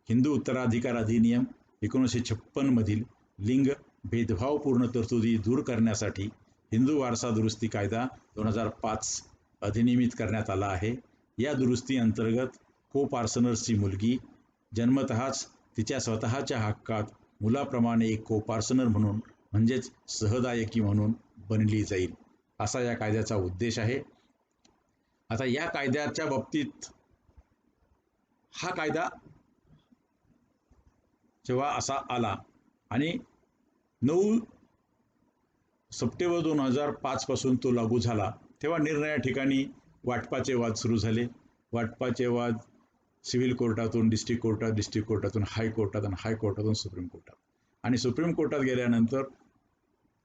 हिंदू उत्तराधिकार अधिनियम 1956 मधील लिंग भेदभावपूर्ण तरतुदी दूर करण्यासाठी हिंदू वारसा दुरुस्ती कायदा 2005 अधिनियमित करण्यात आला आहे. या दुरुस्ती अंतर्गत कोपार्सनर्सची मुलगी जन्मतःच तिच्या स्वतःच्या हक्कात मुलाप्रमाणे एक कोपार्सनर म्हणून म्हणजेच सहदायकी म्हणून बनली जाईल, असा या कायद्याचा उद्देश आहे. आता या कायद्याच्या बाबतीत हा कायदा जेव्हा असा आला आणि 9 सप्टेंबर 2005 पासून तो लागू झाला, तेव्हा निरनिराळ्या ठिकाणी वाटपाचे वाद सुरू झाले. वाटपाचे वाद सिव्हिल कोर्टातून डिस्ट्रिक्ट कोर्टात, डिस्ट्रिक्ट कोर्टातून हायकोर्टात आणि हायकोर्टातून सुप्रीम कोर्टात, आणि सुप्रीम कोर्टात गेल्यानंतर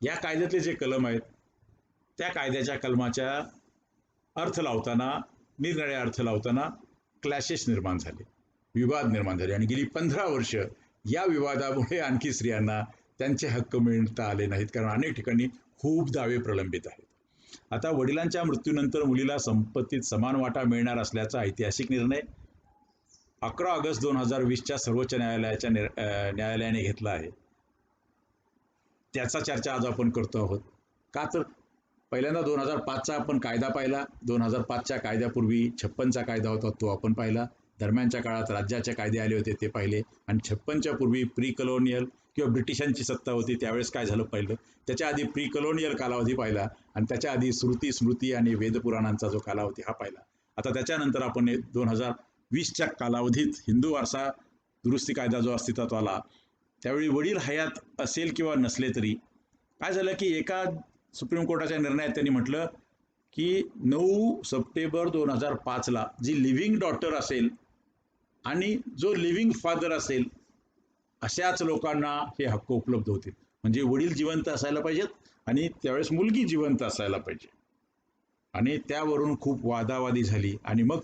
या कायद्यातले जे कलम आहेत त्या कायद्याच्या कलमाच्या अर्थ लावताना, निरनिराळे अर्थ लावताना क्लॅशेस निर्माण झाले, विवाद निर्माण झाले आणि गेली 15 वर्ष या विवादामुळे आणखी स्त्रियांना त्यांचे हक्क मिळवता आले नाहीत, कारण अनेक ठिकाणी खूप दावे प्रलंबित आहेत. आता वडिलांच्या मृत्यूनंतर मुलीला संपत्तीत समान वाटा मिळणार असल्याचा ऐतिहासिक निर्णय 11 ऑगस्ट 2020च्या सर्वोच्च न्यायालयाने घेतला आहे. त्याचा चर्चा आज आपण करतो आहोत. का तर पहिल्यांदा 2005चा आपण कायदा पाहिला, 2005च्या कायद्यापूर्वी 56चा कायदा होता तो आपण पाहिला, दरम्यानच्या काळात राज्याचे कायदे आले होते ते पाहिले, आणि 56च्या पूर्वी प्री कलोनियल किंवा ब्रिटिशांची सत्ता होती त्यावेळेस काय झालं पाहिलं, त्याच्या आधी प्री कलोनियल कालावधी पाहिला, आणि त्याच्या आधी श्रुती, स्मृती आणि वेदपुराणांचा जो कालावधी हा पाहिला. आता त्याच्यानंतर आपण 2020च्या कालावधीत हिंदू वारसा दुरुस्ती कायदा जो अस्तित्वात आला, त्यावेळी वडील हयात असेल किंवा नसले तरी काय झालं की एका सुप्रीम कोर्टाच्या निर्णयात त्यांनी म्हटलं की 9 सप्टेंबर 2005ला जी लिव्हिंग डॉटर असेल आणि जो लिव्हिंग फादर असेल अशाच लोकांना हे हक्क उपलब्ध होतील. म्हणजे वडील जिवंत असायला पाहिजेत आणि त्यावेळेस मुलगी जिवंत असायला पाहिजे. आणि त्यावरून खूप वादावादी झाली आणि मग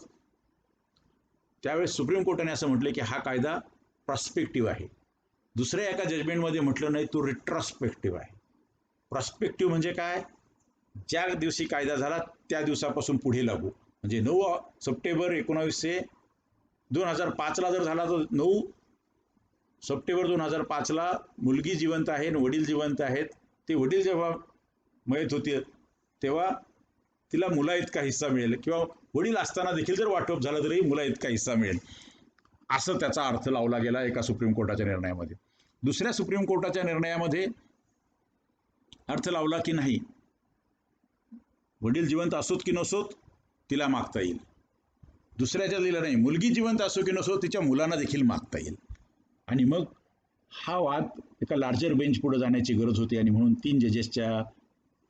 त्यावेळेस सुप्रीम कोर्टाने असं म्हटलं की हा कायदा प्रॉस्पेक्टिव्ह आहे. दुसऱ्या एका जजमेंटमध्ये म्हटलं नाही, तो रिट्रॉस्पेक्टिव्ह आहे. प्रॉस्पेक्टिव्ह म्हणजे काय, ज्या दिवशी कायदा झाला त्या दिवसापासून पुढे लागू. म्हणजे 9 सप्टेंबर 2005ला जर झाला तर 9 सप्टेंबर 2005ला मुलगी जिवंत आहे आणि वडील जिवंत आहेत. ते वडील जेव्हा मयत होते तेव्हा तिला मुला इतका हिस्सा मिळेल, किंवा वडील असताना देखील जर वाटप झालं तरी मुला इतका हिस्सा मिळेल, असं त्याचा अर्थ लावला गेला एका सुप्रीम कोर्टाच्या निर्णयामध्ये. दुसऱ्या सुप्रीम कोर्टाच्या निर्णयामध्ये अर्थ लावला की नाही, वडील जिवंत असोत की नसोत तिला मागता येईल. दुसऱ्याच्या दिला नाही, मुलगी जिवंत असो की नसो तिच्या मुलांना देखील मागता येईल. आणि मग हा वाद एका लार्जर बेंच पुढे जाण्याची गरज होती आणि म्हणून 3 जजेसच्या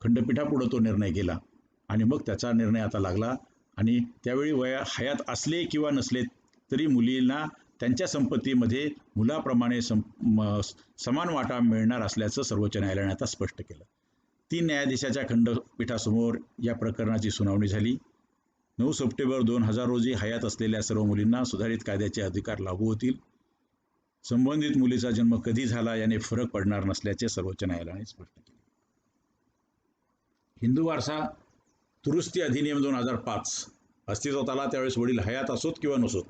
खंडपीठापुढे तो निर्णय गेला आणि मग त्याचा निर्णय आता लागला. आणि त्यावेळी हयात असले किंवा नसले तरी मुलींना त्यांच्या संपत्तीमध्ये मुलाप्रमाणे समान वाटा मिळणार असल्याचं सर्वोच्च न्यायालयाने आता स्पष्ट केलं. 3 न्यायाधीशाच्या खंडपीठासमोर या प्रकरणाची सुनावणी झाली. 9 सप्टेंबर 2000 रोजी हयात असलेल्या सर्व मुलींना सुधारित कायद्याचे अधिकार लागू होतील. संबंधित मुलीचा जन्म कधी झाला याने फरक पडणार नसल्याचे सर्वोच्च न्यायालयाने स्पष्ट केले. हिंदू वारसा दुरुस्ती अधिनियम 2005 अस्तित्वात आला त्यावेळेस वडील हयात असोत किंवा नसोत,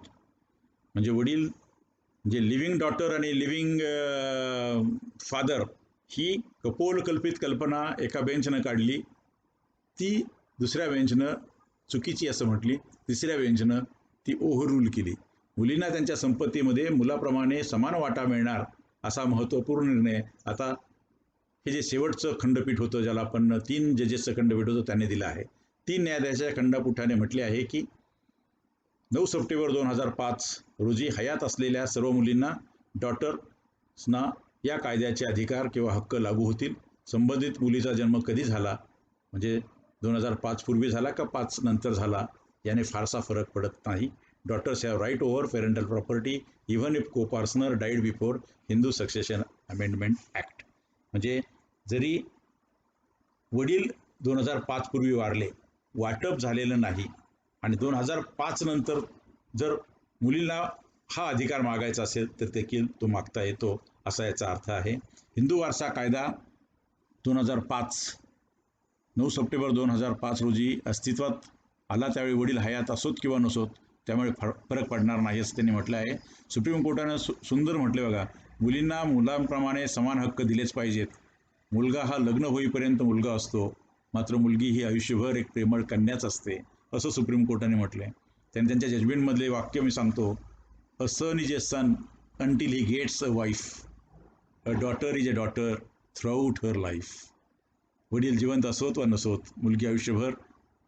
म्हणजे वडील म्हणजे लिव्हिंग डॉटर आणि लिव्हिंग फादर ही कपोलकल्पित कल्पना एका बेंचनं काढली, ती दुसऱ्या बेंचनं चुकीची असं म्हटली, तिसऱ्या बेंचनं ती ओव्हररूल केली. मुलींना त्यांच्या संपत्तीमध्ये मुलाप्रमाणे समान वाटा मिळणार असा महत्त्वपूर्ण निर्णय आता हे जे शेवटचं खंडपीठ होतं, ज्याला आपण 3 जजेसचं खंडपीठ होतं, त्याने दिलं आहे. 3 न्यायाधीशाच्या खंडपीठाने म्हटले आहे की 9 सप्टेंबर 2005 रोजी हयात असलेल्या सर्व मुलींना, डॉटर्सना या कायद्याचे अधिकार किंवा हक्क लागू होतील. संबंधित मुलीचा जन्म कधी झाला, म्हणजे 2005 पूर्वी झाला का 5 नंतर झाला, याने फारसा फरक पडत नाही. Daughters have right over parental property even if coparceners died before Hindu Succession Amendment Act. म्हणजे जरी वडील 2005 पूर्वी वारले, वाटप झालेलं नाही आणि 2005 नंतर जर मुलीला हा अधिकार मागायचा असेल तर देखील तो मागता येतो, असा याचा अर्थ आहे. हिंदू वारसा कायदा 2005 9 सप्टेंबर 2005 रोजी अस्तित्वात आला. त्यावेळी वडील हयात असोत किंवा नसोत त्यामुळे फरक पडणार नाही असं त्यांनी म्हटलं आहे. सुप्रीम कोर्टानं सुंदर म्हटले बघा, मुलींना मुलांप्रमाणे समान हक्क दिलेच पाहिजेत. मुलगा हा लग्न होईपर्यंत मुलगा असतो, मात्र मुलगी ही आयुष्यभर एक प्रेमळ कन्याच असते, असं सुप्रीम कोर्टाने म्हटलंय. त्यांनी त्यांच्या जजमेंटमधले वाक्य मी सांगतो. A son is a son until he gets a wife. A daughter is a daughter throughout her life. वडील जिवंत असोत वा नसोत, मुलगी आयुष्यभर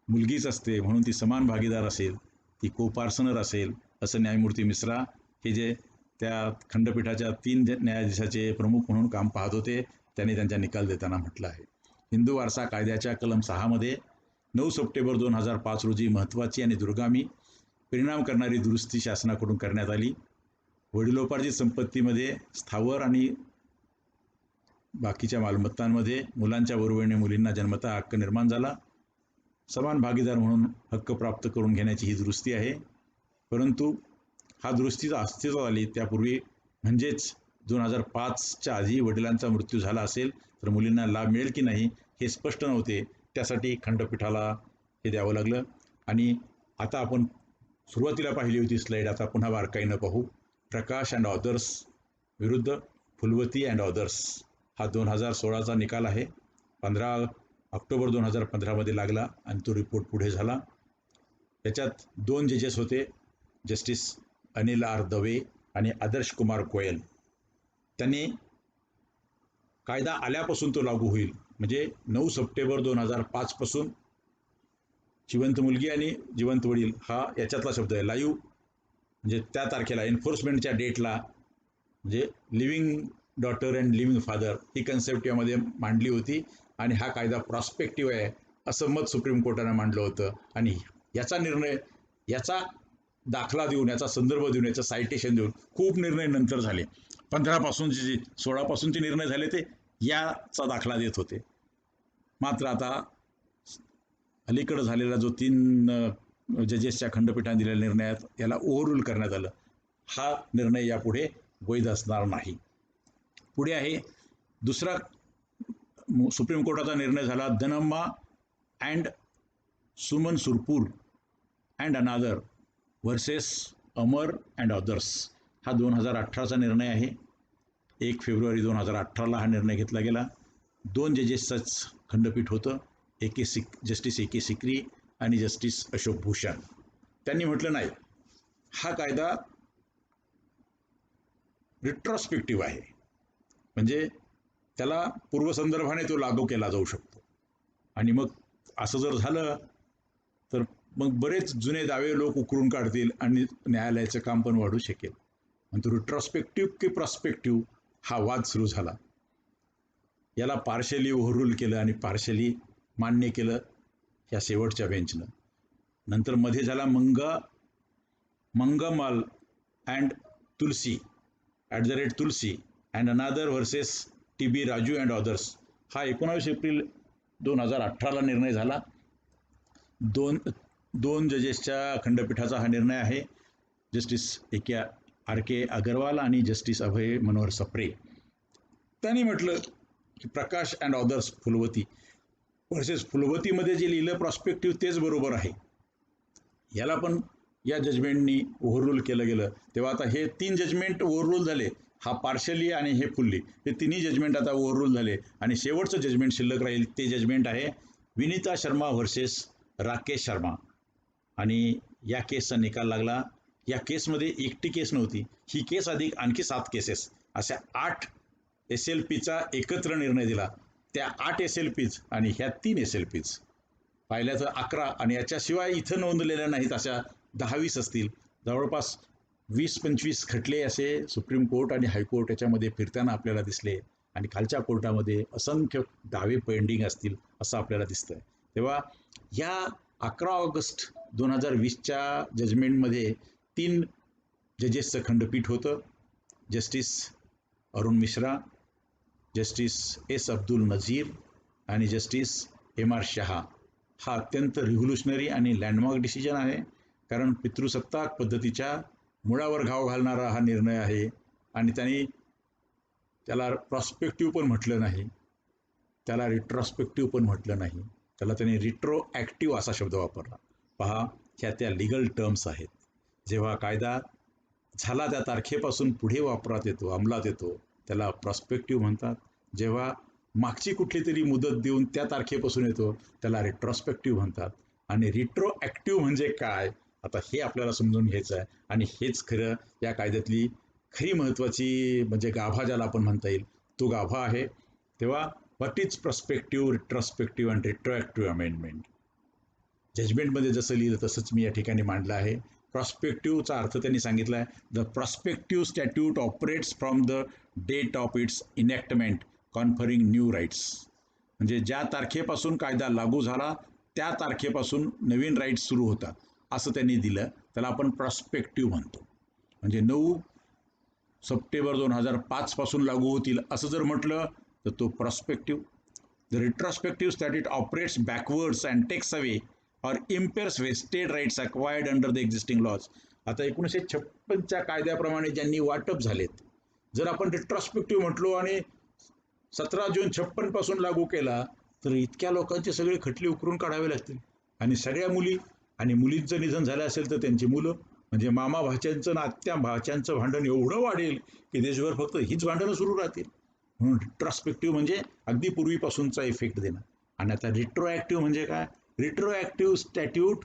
मुलगीच असते, म्हणून ती समान भागीदार असेल, ती को-पार्सनर असेल, असं न्यायमूर्ती मिश्रा हे जे त्या खंडपीठाच्या 3 न्यायाधीशाचे प्रमुख म्हणून काम पाहत होते, त्यांनी त्यांचा निकाल देताना म्हटलं आहे. हिंदू वारसा कायद्याच्या कलम 6 मध्ये 9 सप्टेंबर 2005 रोजी महत्त्वाची आणि दुर्गामी परिणाम करणारी दुरुस्ती शासनाकडून करण्यात आली. वडिलोपार्जित संपत्तीमध्ये स्थावर आणि बाकीच्या मालमत्तांमध्ये मुलांच्या बरोबरीने मुलींना जन्मतः हक्क निर्माण झाला. समान भागीदार म्हणून हक्क प्राप्त करून घेण्याची ही दुरुस्ती आहे. परंतु हा दुरुस्तीचा अस्तित्वात आली त्यापूर्वी, म्हणजेच 2005च्या आधी वडिलांचा मृत्यू झाला असेल तर मुलींना लाभ मिळेल की नाही हे स्पष्ट नव्हते. त्यासाठी खंडपीठाला हे द्यावं लागलं. आणि आता आपण सुरुवातीला पाहिली होती स्लाईड, आता पुन्हा बारकाईनं पाहू. प्रकाश अँड ऑदर्स विरुद्ध फुलवती अँड ऑदर्स हा 2016चा निकाल आहे. 15 ऑक्टोबर 2015 लागला आणि तो रिपोर्ट पुढे झाला. त्याच्यात 2 जजेस होते, जस्टिस अनिल आर दवे आणि आदर्श कुमार गोयल. त्यांनी कायदा आल्यापासून तो लागू होईल, म्हणजे 9 सप्टेंबर 2005 पासून जिवंत मुलगी आणि जिवंत वडील हा याच्यातला शब्द आहे. लाईव्ह म्हणजे त्या तारखेला एन्फोर्समेंटच्या डेटला, म्हणजे living daughter and living father he concept यामध्ये मांडली होती. आणि हा कायदा प्रॉस्पेक्टिव्ह आहे असं मत सुप्रीम कोर्टानं मांडलं होतं. आणि याचा निर्णय, याचा दाखला देऊन, याचा संदर्भ देऊन, याचं सायटेशन देऊन खूप निर्णय नंतर झाले. 15 पासूनचे 16 पासूनचे निर्णय झाले ते याचा दाखला देत होते. मात्र आता अलीकडे झालेला जो 3 जजेसच्या खंडपीठाने दिलेल्या निर्णयात याला ओव्हररूल करण्यात आलं. हा निर्णय यापुढे वैध असणार नाही. पुढे आहे दुसरा सुप्रीम कोर्टाचा निर्णय झाला, धनम्मा अँड सुमन सुरपूर अँड अनादर वर्सेस अमर अँड अदर्स. हा 2018चा निर्णय आहे. 1 फेब्रुवारी 2018ला हा निर्णय घेतला गेला. 2 जजेसचंच खंडपीठ होतं, जस्टिस ए के सिक्री आणि जस्टिस अशोक भूषण. त्यांनी म्हटलं नाही, हा कायदा रिट्रॉस्पेक्टिव्ह आहे, म्हणजे त्याला पूर्वसंदर्भाने तो लागू केला जाऊ शकतो. आणि मग असं जर झालं तर मग बरेच जुने दावे लोक उकरून काढतील आणि न्यायालयाचं काम पण वाढू शकेल. आणि तो रिट्रॉस्पेक्टिव्ह की प्रॉस्पेक्टिव्ह हा वाद सुरू झाला. याला पार्शली ओव्हररूल केलं आणि पार्शली मान्य केलं ह्या शेवटच्या बेंचनं. नंतर मध्ये झाला मंगमाल अँड तुलसी @तुलसी अँड अनादर versus TB Raju and others. हा 19 एप्रिल 2018ला निर्णय झाला. 2 जजेसच्या खंडपीठाचा हा निर्णय आहे, जस्टिस RK अग्रवाल आणि जस्टिस अभय मनोहर सप्रे. त्यांनी म्हटलं की प्रकाश अँड ऑदर्स फुलवती वर्सेस फुलवतीमध्ये जे लिहिलं प्रॉस्पेक्टिव्ह तेच बरोबर आहे. याला पण या जजमेंटनी ओव्हररूल केलं गेलं. तेव्हा आता हे 3 जजमेंट ओव्हररूल झाले. हा पार्शली आणि हे फुल्ली, हे तिन्ही जजमेंट आता ओव्हररूल झाले. आणि शेवटचं जजमेंट शिल्लक राहील ते जजमेंट आहे विनीता शर्मा व्हर्सेस राकेश शर्मा. आणि या केसचा निकाल लागला. या केसमध्ये एकटी केस नव्हती, ही केस अधिक आणखी 7 केसेस, अशा 8 SLPचा एकत्र निर्णय दिला. त्या 8 SLPज आणि ह्या 3 SLPज पाहिल्या तर 11, आणि याच्याशिवाय इथं नोंदलेल्या नाहीत अशा 10-20 असतील. जवळपास 20-25 खटले असे सुप्रीम कोर्ट आणि हायकोर्ट याच्यामध्ये फिरताना आपल्याला दिसले आणि खालच्या कोर्टामध्ये असंख्य दावे पेंडिंग असतील असं आपल्याला दिसतंय. तेव्हा या 11 ऑगस्ट 2020च्या जजमेंटमध्ये 3 जजेसचं खंडपीठ होतं. Justice Arun Mishra, justice s Abdul Nazeer आणि जस्टिस एम आर शहा. हा अत्यंत रिव्होल्युशनरी आणि लँडमार्क डिसिजन आहे, कारण पितृसत्ताक पद्धतीच्या मुळावर घाव घालणारा हा निर्णय आहे. आणि त्यांनी त्याला प्रॉस्पेक्टिव्ह पण म्हटलं नाही, त्याला रिट्रॉस्पेक्टिव्ह पण म्हटलं नाही, त्याला त्यांनी रिट्रोॲक्टिव्ह असा शब्द वापरला. पहा, ह्या त्या लिगल टर्म्स आहेत. जेव्हा कायदा झाला त्या तारखेपासून पुढे वापरात येतो, अंमलात येतो, त्याला प्रॉस्पेक्टिव्ह म्हणतात. जेव्हा मागची कुठली तरी मुदत देऊन त्या तारखेपासून येतो त्याला रिट्रॉस्पेक्टिव्ह म्हणतात. आणि रिट्रोॲक्टिव्ह म्हणजे काय, आता हे आपल्याला समजून घ्यायचं आहे. आणि हेच खरं या कायद्यातली खरी महत्त्वाची म्हणजे गाभा ज्याला आपण म्हणता येईल तो गाभा आहे. तेव्हा what is prospective, retrospective and retroactive amendment. जजमेंटमध्ये जसं लिहिलं तसंच मी या ठिकाणी मांडलं आहे. प्रॉस्पेक्टिव्हचा अर्थ त्यांनी सांगितला आहे, the prospective statute operates from the date of its enactment conferring new rights. म्हणजे ज्या तारखेपासून कायदा लागू झाला त्या तारखेपासून नवीन राईट्स सुरू होतात असं त्यांनी दिलं. त्याला आपण प्रॉस्पेक्टिव्ह म्हणतो. म्हणजे 9 सप्टेंबर 2005 पासून लागू होतील असं जर म्हटलं तर तो prospective. The retrospective statute operates backwards and takes away or impairs vested rights acquired under the existing laws. आता 1956च्या कायद्याप्रमाणे ज्यांनी वाटप झालेत, जर आपण रिट्रॉस्पेक्टिव्ह म्हटलो आणि 17 जून 56 पासून लागू केला तर इतक्या लोकांचे सगळे खटले उकरून काढावे लागतील. आणि सगळ्या मुली आणि मुलींचं निधन झालं असेल तर त्यांची मुलं, म्हणजे मामा भाच्यांचं ना आत्या भाच्यांचं भांडण एवढं वाढेल की देशभर फक्त हीच भांडणं सुरू राहतील. म्हणून रिट्रॉस्पेक्टिव्ह म्हणजे अगदी पूर्वीपासूनचा इफेक्ट देणं. आणि आता रिट्रोॲक्टिव्ह म्हणजे काय, retroactive statute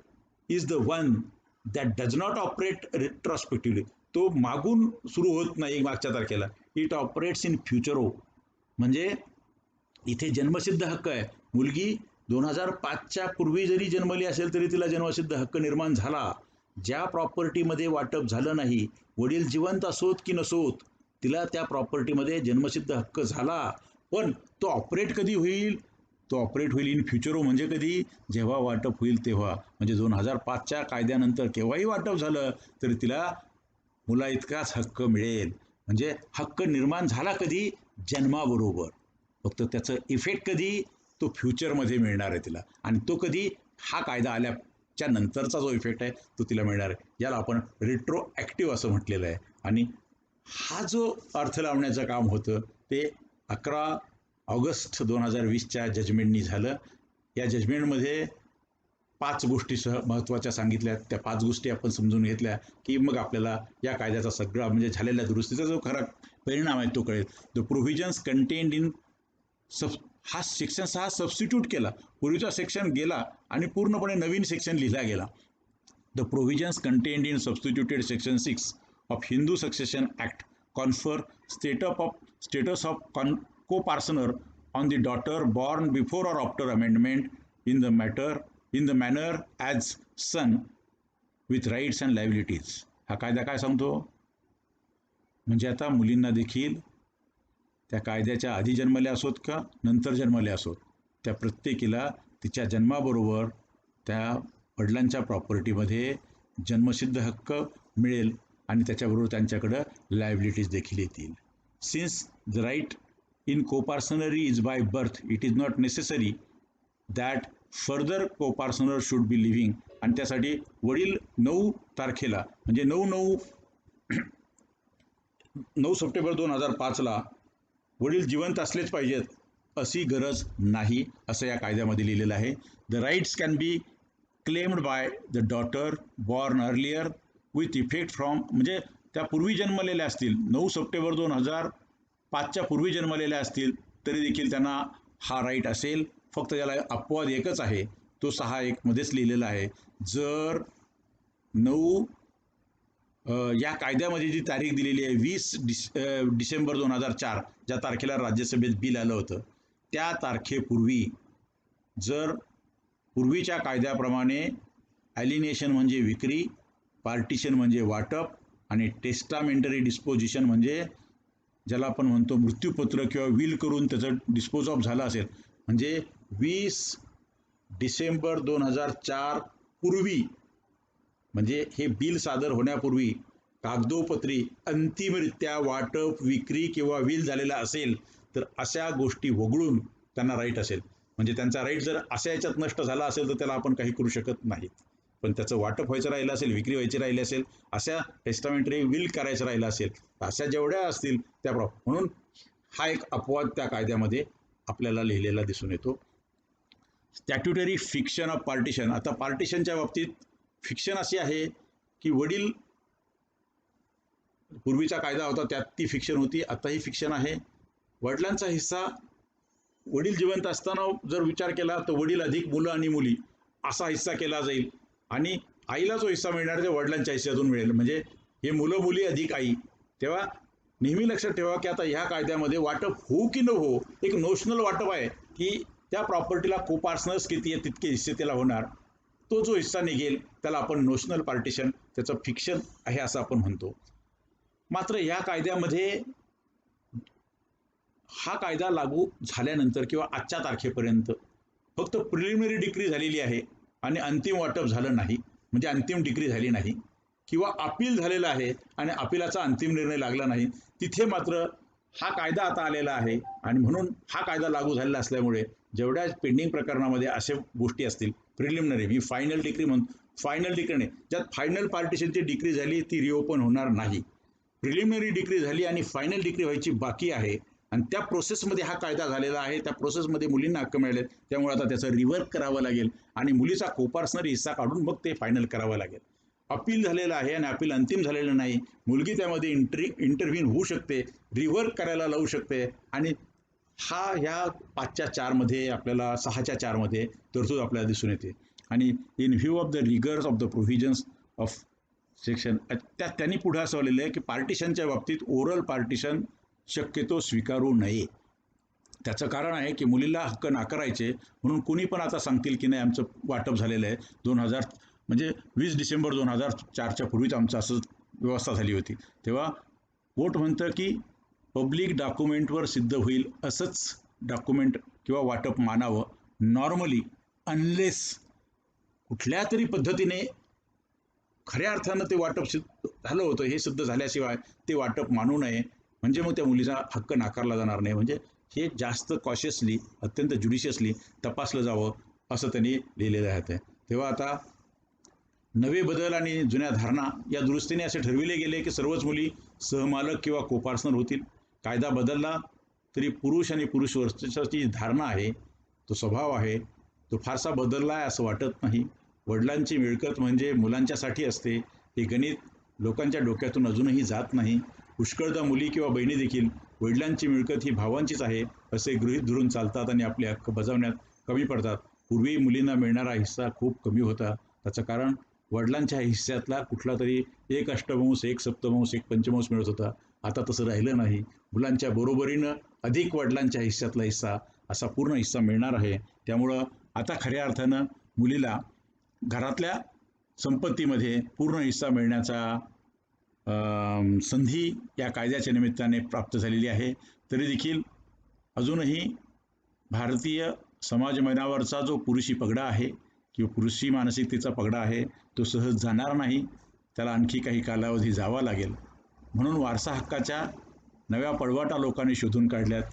is the one that does not operate retrospectively. तो मागून सुरू होत नाही मागच्या तारखेला, इट ऑपरेट्स इन फ्युचरो. म्हणजे इथे जन्मसिद्ध हक्क आहे. मुलगी 2005च्या पूर्वी जरी जन्मली असेल तरी तिला जन्मसिद्ध हक्क निर्माण झाला. ज्या प्रॉपर्टीमध्ये वाटप झालं नाही, वडील जिवंत असोत की नसोत, तिला त्या प्रॉपर्टीमध्ये जन्मसिद्ध हक्क झाला. पण तो ऑपरेट कधी होईल, तो ऑपरेट होईल इन फ्युचरो. म्हणजे कधी, जेव्हा वाटप होईल तेव्हा. म्हणजे 2005च्या कायद्यानंतर केव्हाही वाटप झालं तरी तिला मुला इतकाच हक्क मिळेल. म्हणजे हक्क निर्माण झाला कधी, जन्माबरोबर. फक्त त्याचं इफेक्ट कधी, तो फ्युचरमध्ये मिळणार आहे तिला. आणि तो कधी, हा कायदा आल्याच्या नंतरचा जो इफेक्ट आहे तो तिला मिळणार आहे. याला आपण रिट्रोॲक्टिव्ह असं म्हटलेलं आहे. आणि हा जो अर्थ लावण्याचं काम होतं ते 11 ऑगस्ट 2020च्या जजमेंटनी झालं. या जजमेंटमध्ये 5 गोष्टी महत्त्वाच्या सांगितल्या. त्या 5 गोष्टी आपण समजून घेतल्या की मग आपल्याला या कायद्याचा सगळा म्हणजे झालेल्या दुरुस्तीचा जो खरा परिणाम आहे तो कळेल. द प्रोव्हिजन्स कंटेन्ड इन हा सेक्शन 6 सबस्टिट्यूट केला. पूर्वीचा सेक्शन गेला आणि पूर्णपणे नवीन सेक्शन लिहिला गेला. The provisions contained in substituted section 6 of Hindu Succession act confer status of co-parsoner on the daughter born before or after amendment in the manner as son with rights and liabilities. हा कायदा काय सांगतो, म्हणजे आता मुलींना देखील त्या कायद्याच्या आधी जन्मल्या असोत का नंतर जन्मल्या असोत, त्या प्रत्येकीला तिच्या जन्माबरोबर त्या वडिलांच्या प्रॉपर्टीमध्ये जन्मसिद्ध हक्क मिळेल आणि त्याच्याबरोबर त्यांच्याकडं लायबिलिटीज देखील येतील. Since the right in co-parsonery is by birth, it is not necessary that further co-parsoner should be living. आणि त्यासाठी वडील 9 तारखेला म्हणजे 9 सप्टेंबर 2005ला वडील जिवंत असलेच पाहिजेत अशी गरज नाही असं या कायद्यामध्ये लिहिलेलं आहे. The rights can be claimed by the daughter born earlier with effect from, म्हणजे त्या पूर्वी जन्मलेल्या असतील, 9 सप्टेंबर 2005च्या पूर्वी जन्मलेल्या असतील तरी देखील त्यांना हा राईट असेल. फक्त त्याला अपवाद एकच आहे, तो 6(1) मध्येच लिहिलेला आहे. जर 9 या कायद्यामध्ये जी तारीख दिलेली आहे 20 डिसेंबर 2004 ज्या तारखेला राज्यसभेत बिल आलं होतं त्या तारखेपूर्वी जर पूर्वीच्या कायद्याप्रमाणे ॲलिनेशन म्हणजे विक्री, पार्टिशन म्हणजे वाटप आणि टेस्टामेंटरी डिस्पोजिशन म्हणजे ज्याला आपण म्हणतो मृत्यूपत्र किंवा विल करून त्याचं डिस्पोज ऑफ झालं असेल, म्हणजे 20 डिसेंबर 2004 पूर्वी, म्हणजे हे बिल सादर होण्यापूर्वी कागदोपत्री अंतिमरित्या वाटप, विक्री किंवा विल झालेला असेल तर अशा गोष्टी वगळून त्यांना राईट असेल. म्हणजे त्यांचा राईट जर अशा याच्यात नष्ट झाला असेल तर त्याला आपण काही करू शकत नाहीत. पण त्याचं वाटप व्हायचं राहिलं असेल, विक्री व्हायची राहिली असेल, अशा टेस्टामेंटरी विल करायचं राहिलं असेल, अशा जेवढ्या असतील त्या म्हणून हा एक अपवाद त्या कायद्यामध्ये आपल्याला लिहिलेला दिसून येतो. Statutory fiction of partition. आता पार्टिशनच्या बाबतीत फिक्शन अशी आहे की वडील, पूर्वीचा कायदा होता त्यात ती फिक्शन होती, आताही फिक्शन आहे. वडिलांचा हिस्सा वडील जिवंत असताना जर विचार केला तर वडील अधिक मुलं आणि मुली असा हिस्सा केला जाईल, आणि आईला जो हिस्सा मिळणार ते वडिलांच्या हिस्स्यातून मिळेल. म्हणजे हे मुलं मुली अधिक आई. तेव्हा नेहमी लक्षात ठेवा की आता ह्या कायद्यामध्ये वाटप हो की न हो, एक नोशनल वाटप आहे की त्या प्रॉपर्टीला कोपार्टनर्स किती आहे तितके हिस्से त्याला होणार. तो जो हिस्सा निघेल त्याला आपण नोशनल पार्टिशन, त्याचं फिक्शन आहे असं आपण म्हणतो. मात्र या कायद्यामध्ये हा कायदा लागू झाल्यानंतर किंवा आजच्या तारखेपर्यंत फक्त प्रिलिमिनरी डिक्री झालेली आहे आणि अंतिम वाटप झालं नाही, म्हणजे अंतिम डिक्री झाली नाही, किंवा अपील झालेलं आहे आणि अपिलाचा अंतिम निर्णय लागला नाही. तिथे मात्र हा कायदा आता आलेला आहे आणि म्हणून हा कायदा लागू झालेला असल्यामुळे जेवढ्या पेंडिंग प्रकरणामध्ये अशा गोष्टी असतील, प्रिलिमिनरी, मी फायनल डिक्री म्हणतो, फायनल डिक्री नाही, ज्यात फायनल पार्टिशनची डिक्री झाली ती रिओपन होणार नाही. प्रिलिमिनरी डिक्री झाली आणि फायनल डिक्री व्हायची बाकी आहे, आणि त्या प्रोसेसमध्ये हा कायदा झालेला आहे. त्या प्रोसेसमध्ये मुलींना हक्क मिळाले, त्यामुळे आता त्याचं रिवर्क करावं लागेल आणि मुलीचा कोपार्टनर हिस्सा काढून मग ते फायनल करावं लागेल. अपील झालेलं आहे आणि अपील अंतिम झालेलं नाही, मुलगी त्यामध्ये इंटरव्ह्यून होऊ शकते, रिवर्क करायला लावू शकते, आणि हा ह्या 5च्या 4मध्ये आपल्याला 6च्या 4मध्ये तरतूद आपल्याला दिसून येते. आणि in view of the riggers of the provisions of section, त्यांनी पुढे असं आलेलं आहे की पार्टिशनच्या बाबतीत ओरल पार्टिशन शक्यतो स्वीकारू नये. त्याचं कारण आहे की मुलीला हक्क नाकारायचे म्हणून कुणी पण आता सांगतील की नाही आमचं वाटप झालेलं आहे 2000, म्हणजे 20 डिसेंबर 2004च्या पूर्वीच आमचं असं व्यवस्था झाली होती. तेव्हा कोर्ट म्हणतं की पब्लिक डॉक्युमेंटवर सिद्ध होईल असंच डॉक्युमेंट किंवा वाटप मानावं नॉर्मली, अनलेस कुठल्या तरी पद्धतीने खऱ्या अर्थानं ते वाटप झालं होतं हे सिद्ध झाल्याशिवाय ते वाटप मानू नये, म्हणजे मग त्या मुलीचा हक्क नाकारला जाणार नाही. म्हणजे हे जास्त कॉशियसली, अत्यंत ज्युडिशियसली तपासलं जावं असं त्यांनी लिहिलेलं आहे. तेव्हा आता नवे बदल आणि जुन्या धारणा या दुरुस्तीने असे ठरविले गेले की सर्वच मुली सहमालक किंवा कोपार्टनर होतील. कायदा बदलला तरी पुरुष आणि पुरुष वर्चस्वाची धारणा आहे, तो स्वभाव आहे, तो फारसा बदलला आहे असं वाटत नाही. वडिलांची मिळकत म्हणजे मुलांच्यासाठी असते, हे गणित लोकांच्या डोक्यातून अजूनही जात नाही. पुष्कळदा मुली किंवा बहिणी देखील वडिलांची मिळकत ही भावांचीच आहे असे गृहीत धरून चालतात आणि आपले हक्क बजावण्यात कमी पडतात. पूर्वी मुलींना मिळणारा हिस्सा खूप कमी होता. त्याचं कारण वडिलांच्या हिस्स्यातला कुठला तरी 1 अष्टमांश, 1 सप्तमांश, 1 पंचमांश मिळत होता. आता तसं राहिलं नाही. मुलांच्या बरोबरीनं अधिक वडिलांच्या हिस्स्यातला हिस्सा असा पूर्ण हिस्सा मिळणार आहे. त्यामुळं आता खऱ्या अर्थानं मुलीला घरातल्या संपत्तीमध्ये पूर्ण हिस्सा मिळण्याचा संधी या कायद्याच्या निमित्ताने प्राप्त झालेली आहे. तरी देखील अजूनही भारतीय समाजमनावरचा जो पुरुषी पगडा आहे किंवा पुरुषी मानसिकतेचा पगडा आहे तो सहज जाणार नाही, त्याला आणखी काही कालावधी जावा लागेल. म्हणून वारसा हक्काच्या नव्या पळवाटा लोकांनी शोधून काढल्यात.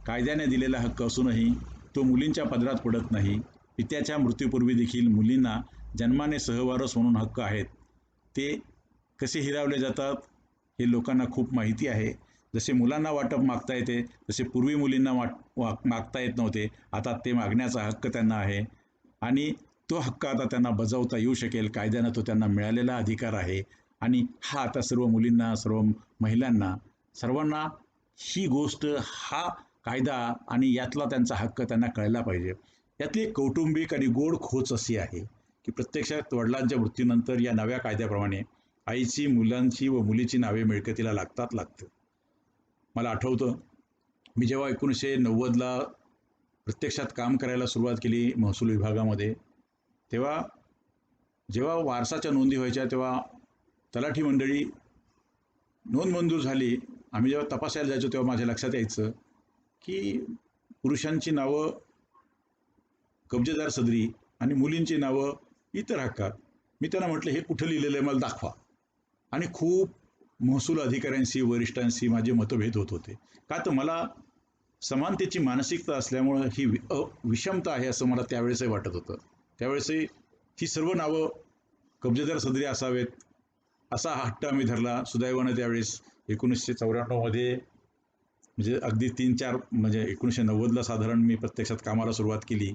कायद्याने दिलेला हक्क असूनही तो मुलींच्या पदरात पडत नाही. पित्याच्या मृत्यूपूर्वी देखील मुलींना जन्माने सहवारस म्हणून हक्क आहेत. ते कसे हिरावले जातात हे लोकांना खूप माहिती आहे. जसे मुलांना वाटप मागता येते तसे पूर्वी मुलींना मागता येत नव्हते. आता ते मागण्याचा हक्क त्यांना आहे आणि तो हक्क आता त्यांना बजावता येऊ शकेल. कायद्यानं तो त्यांना मिळालेला अधिकार आहे आणि हा आता सर्व मुलींना, सर्व महिलांना, सर्वांना ही गोष्ट, हा कायदा आणि यातला त्यांचा हक्क त्यांना कळला पाहिजे. यातली कौटुंबिक आणि गोड खोच अशी आहे की प्रत्यक्षात वडिलांच्या मृत्यूनंतर या नव्या कायद्याप्रमाणे आईची, मुलांची व मुलीची नावे मिळकतीला लागतं. मला आठवतं मी जेव्हा 1990ला प्रत्यक्षात काम करायला सुरुवात केली महसूल विभागामध्ये, तेव्हा जेव्हा वारसाच्या नोंदी व्हायच्या तेव्हा तलाठी मंडळी नोंद मंजूर झाली. आम्ही जेव्हा तपासायला जायचो तेव्हा माझ्या लक्षात यायचं की पुरुषांची नावं कब्जेदार सदरी आणि मुलींची नावं इतर हक्कात. मी त्यांना म्हटलं, हे कुठं लिहिलेलं आहे, मला दाखवा. आणि खूप महसूल अधिकाऱ्यांशी, वरिष्ठांशी माझे मतभेद होत होते. का तर मला समानतेची मानसिकता असल्यामुळं ही विषमता आहे असं मला त्यावेळेसही वाटत होतं. त्यावेळेसही ही सर्व नावं कब्जेदार सदरी असावेत असा हट्ट आम्ही धरला. सुदैवानं त्यावेळेस 1994 मध्ये म्हणजे अगदी 3-4 म्हणजे 1990ला साधारण मी प्रत्यक्षात कामाला सुरुवात केली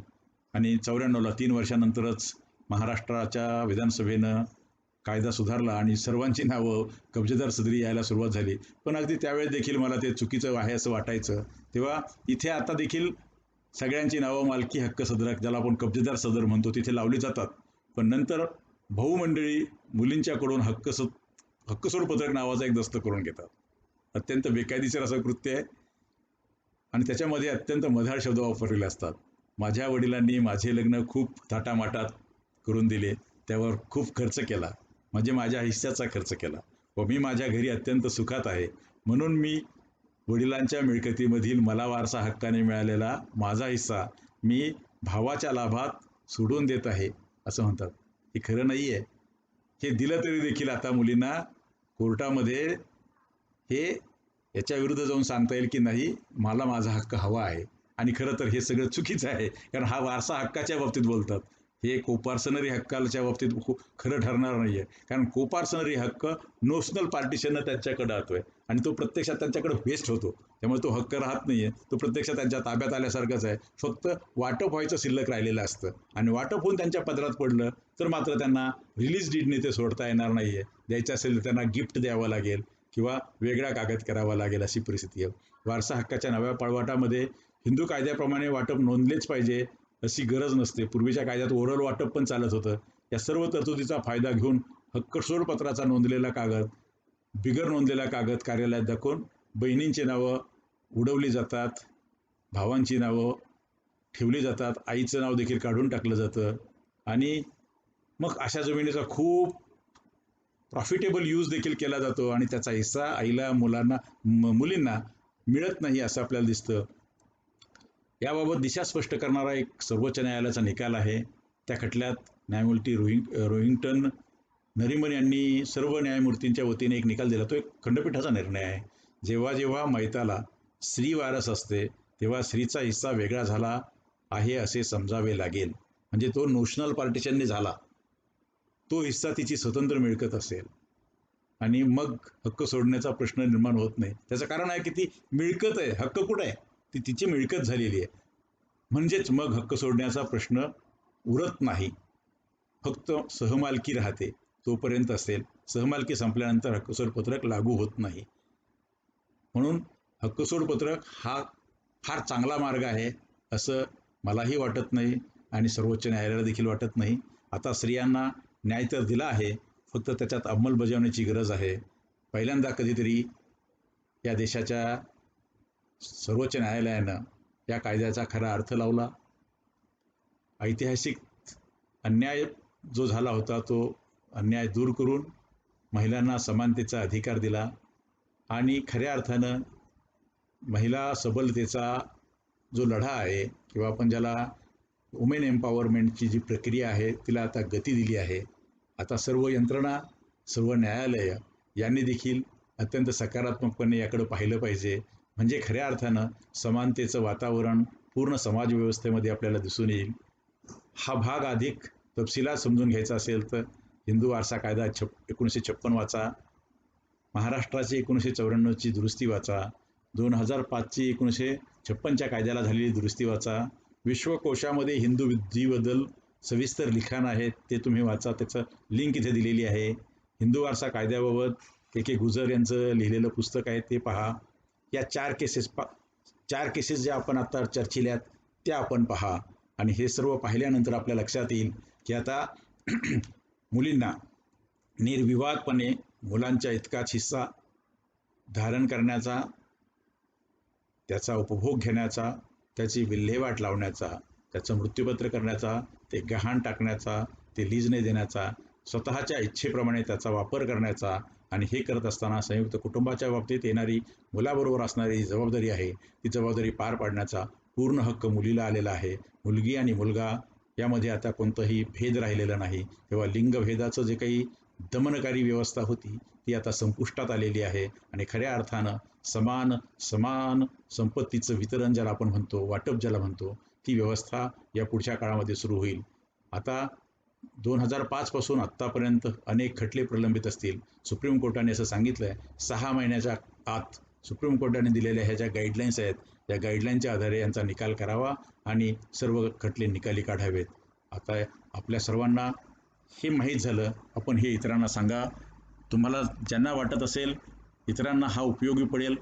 आणि 94ला 3 वर्षानंतरच महाराष्ट्राच्या विधानसभेनं कायदा सुधारला आणि सर्वांची नावं कब्जेदार सदरी यायला सुरुवात झाली. पण अगदी त्यावेळेस देखील मला ते चुकीचं आहे असं वाटायचं. तेव्हा इथे आता देखील सगळ्यांची नावं मालकी हक्क सदर, ज्याला आपण कब्जेदार सदर म्हणतो, तिथे लावली जातात. पण नंतर भाऊ मंडळी मुलींच्याकडून हक्कसोड पत्रक नावाचा एक दस्त करून घेतात. अत्यंत बेकायदेशीर असं कृत्य आहे आणि त्याच्यामध्ये अत्यंत मधाळ शब्द वापरलेले असतात. माझ्या वडिलांनी माझे लग्न खूप थाटामाटात करून दिले, त्यावर खूप खर्च केला, म्हणजे माझ्या हिस्साचा खर्च केला व मी माझ्या घरी अत्यंत सुखात आहे, म्हणून मी वडिलांच्या मिळकतीमधील मला वारसा हक्काने मिळालेला माझा हिस्सा मी भावाच्या लाभात सोडून देत आहे असं म्हणतात. हे खरं नाही आहे. हे दिलं तरी देखील आता मुलींना कोर्टामध्ये हे याच्या विरुद्ध जाऊन सांगता येईल की नाही, मला माझा हक्क हवा आहे. आणि खरं तर हे सगळं चुकीचं आहे, कारण हा वारसा हक्काच्या बाबतीत बोलतात. हे कोपार्सनरी हक्काच्या बाबतीत खरं ठरणार नाही आहे, कारण कोपार्सनरी हक्क नोशनल पार्टिशननं त्यांच्याकडे राहतोय आणि तो प्रत्यक्षात त्यांच्याकडे वेस्ट होतो. त्यामुळे तो हक्क राहत नाही आहे, तो प्रत्यक्षात त्यांच्या ताब्यात आल्यासारखंच आहे. फक्त वाटप व्हायचं शिल्लक राहिलेलं असतं आणि वाटप होऊन त्यांच्या पदरात पडलं तर मात्र त्यांना रिलीज डीडने ते सोडता येणार नाही आहे. द्यायचं असेल तर त्यांना गिफ्ट द्यावं लागेल किंवा वेगळा कागद करावा लागेल, अशी परिस्थिती आहे. वारसा हक्काच्या नव्या पळवाटामध्ये हिंदू कायद्याप्रमाणे वाटप नोंदलेच पाहिजे अशी गरज नसते. पूर्वीच्या कायद्यात ओरल वाटप पण चालत होतं. या सर्व तरतुदीचा फायदा घेऊन हक्कसोड पत्राचा नोंदलेला कागद, बिगर नोंदलेला कागद कार्यालयात दाखवून बहिणींची नावं उडवली जातात, भावांची नावं ठेवली जातात, आईचं नाव देखील काढून टाकलं जातं आणि मग अशा जमिनीचा खूप प्रॉफिटेबल यूज देखील केला जातो आणि त्याचा हिस्सा आईला, मुलांना, मुलींना मिळत नाही असं आपल्याला दिसतं. याबाबत दिशा स्पष्ट करणारा एक सर्वोच्च न्यायालयाचा निकाल आहे. त्या खटल्यात न्यायमूर्ती रोहिंग्टन नरिमन यांनी सर्व न्यायमूर्तींच्या वतीने एक निकाल दिला. तो एक खंडपीठाचा निर्णय आहे. जेव्हा जेव्हा मैताला स्त्री वारस असते तेव्हा स्त्रीचा हिस्सा वेगळा झाला आहे असे समजावे लागेल. म्हणजे तो नोशनल पार्टिशनने झाला, तो हिस्सा तिची स्वतंत्र मिळकत असेल आणि मग हक्क सोडण्याचा प्रश्न निर्माण होत नाही. त्याचं कारण आहे की ती मिळकत आहे, हक्क कुठं आहे, ती तिची मिळकत झालेली आहे. म्हणजेच मग हक्क सोडण्याचा प्रश्न उरत नाही. फक्त सहमालकी राहते तोपर्यंत असेल. सहमालकी संपल्यानंतर हक्कसोड पत्रक लागू होत नाही. म्हणून हक्कसोड पत्रक हा फार चांगला मार्ग आहे असं मलाही वाटत नाही आणि सर्वोच्च न्यायालयाला देखील वाटत नाही. आता स्त्रियांना न्याय तर दिला आहे, फक्त त्याच्यात अंमलबजावणीची गरज आहे. पहिल्यांदा कधीतरी या देशाच्या सर्वोच्च न्यायालयानं या कायद्याचा खरा अर्थ लावला. ऐतिहासिक अन्याय जो झाला होता तो अन्याय दूर करून महिलांना समानतेचा अधिकार दिला आणि खऱ्या अर्थानं महिला सबलतेचा जो लढा आहे किंवा आपण ज्याला वुमेन एम्पॉवरमेंटची जी प्रक्रिया आहे तिला आता गती दिली आहे. आता सर्व यंत्रणा, सर्व न्यायालय यांनी देखील अत्यंत सकारात्मकपणे याकडे पाहिलं पाहिजे. म्हणजे खऱ्या अर्थानं समानतेचं वातावरण पूर्ण समाजव्यवस्थेमध्ये आपल्याला दिसून येईल. हा भाग अधिक तपशिलात समजून घ्यायचा असेल तर हिंदू वारसा कायदा 1956 वाचा, महाराष्ट्राची 1994ची दुरुस्ती वाचा, 2005ची 1956च्या कायद्याला झालेली दुरुस्ती वाचा, विश्वकोशामध्ये हिंदू विधीबद्दल सविस्तर लिखाण आहे ते तुम्ही वाचा, त्याचं लिंक इथे दिलेली आहे. हिंदू वारसा कायद्याबाबत के के गुजर यांचं लिहिलेलं पुस्तक आहे ते पहा. या 4 केसेस ज्या आपण आता चर्चिल्यात त्या आपण पहा आणि हे सर्व पाहिल्यानंतर आपल्या लक्षात येईल की आता मुलींना निर्विवादपणे मुलांच्या इतकाच हिस्सा धारण करण्याचा, त्याचा उपभोग घेण्याचा, त्याची विल्हेवाट लावण्याचा, त्याचं मृत्यूपत्र करण्याचा, ते गहाण टाकण्याचा, ते लीजने देण्याचा, स्वतःच्या इच्छेप्रमाणे त्याचा वापर करण्याचा आणि हे करत असताना संयुक्त कुटुंबाच्या बाबतीत येणारी मुलाबरोबर असणारी जबाबदारी आहे, ती जबाबदारी पार पाडण्याचा पूर्ण हक्क मुलीला आलेला आहे. मुलगी आणि मुलगा यामध्ये आता कोणतंही भेद राहिलेला नाही. तेव्हा लिंगभेदाचं जे काही दमनकारी व्यवस्था होती ती आता संपुष्टात आलेली आहे आणि खऱ्या अर्थानं समान संपत्तीचं वितरण ज्याला आपण म्हणतो, वाटप ज्याला म्हणतो, ती व्यवस्था या पुढच्या काळामध्ये सुरू होईल. आता 2005 पासून आत्तापर्यंत अनेक खटले प्रलंबित असतील. सुप्रीम कोर्टाने असं सांगितलंय 6 महिन्याच्या आत सुप्रीम कोर्टाने दिलेल्या ह्या ज्या गाईडलाईन्स आहेत, या गाईडलाईनच्या आधारे यांचा निकाल करावा आणि सर्व खटले निकाली काढावेत. आता आपल्या सर्वांना हे माहीत झालं, आपण हे इतरांना सांगा. तुम्हाला ज्यांना वाटत असेल इतरांना हा उपयोगी पडेल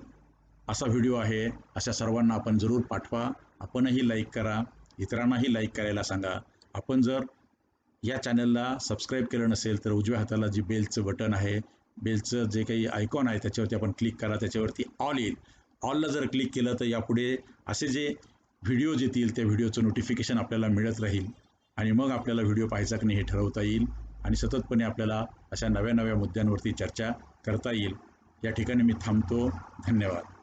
असा व्हिडिओ आहे, अशा सर्वांना आपण जरूर पाठवा. आपणही लाईक करा, इतरांनाही लाईक करायला सांगा. आपण जर या चॅनलला सबस्क्राईब केलं नसेल तर उजव्या हाताला जी बेलचं बटन आहे, बेलचं जे काही आयकॉन आहे त्याच्यावरती आपण क्लिक करा. त्याच्यावरती ऑल येईल. ऑलला जर क्लिक केलं तर यापुढे असे जे व्हिडिओज येतील त्या व्हिडिओचं नोटिफिकेशन आपल्याला मिळत राहील आणि मग आपल्याला व्हिडिओ पाहायचा की नाही हे ठरवता येईल आणि सततपणे आपल्याला अशा नव्या मुद्द्यांवरती चर्चा करता येईल. या ठिकाणी मी थांबतो. धन्यवाद.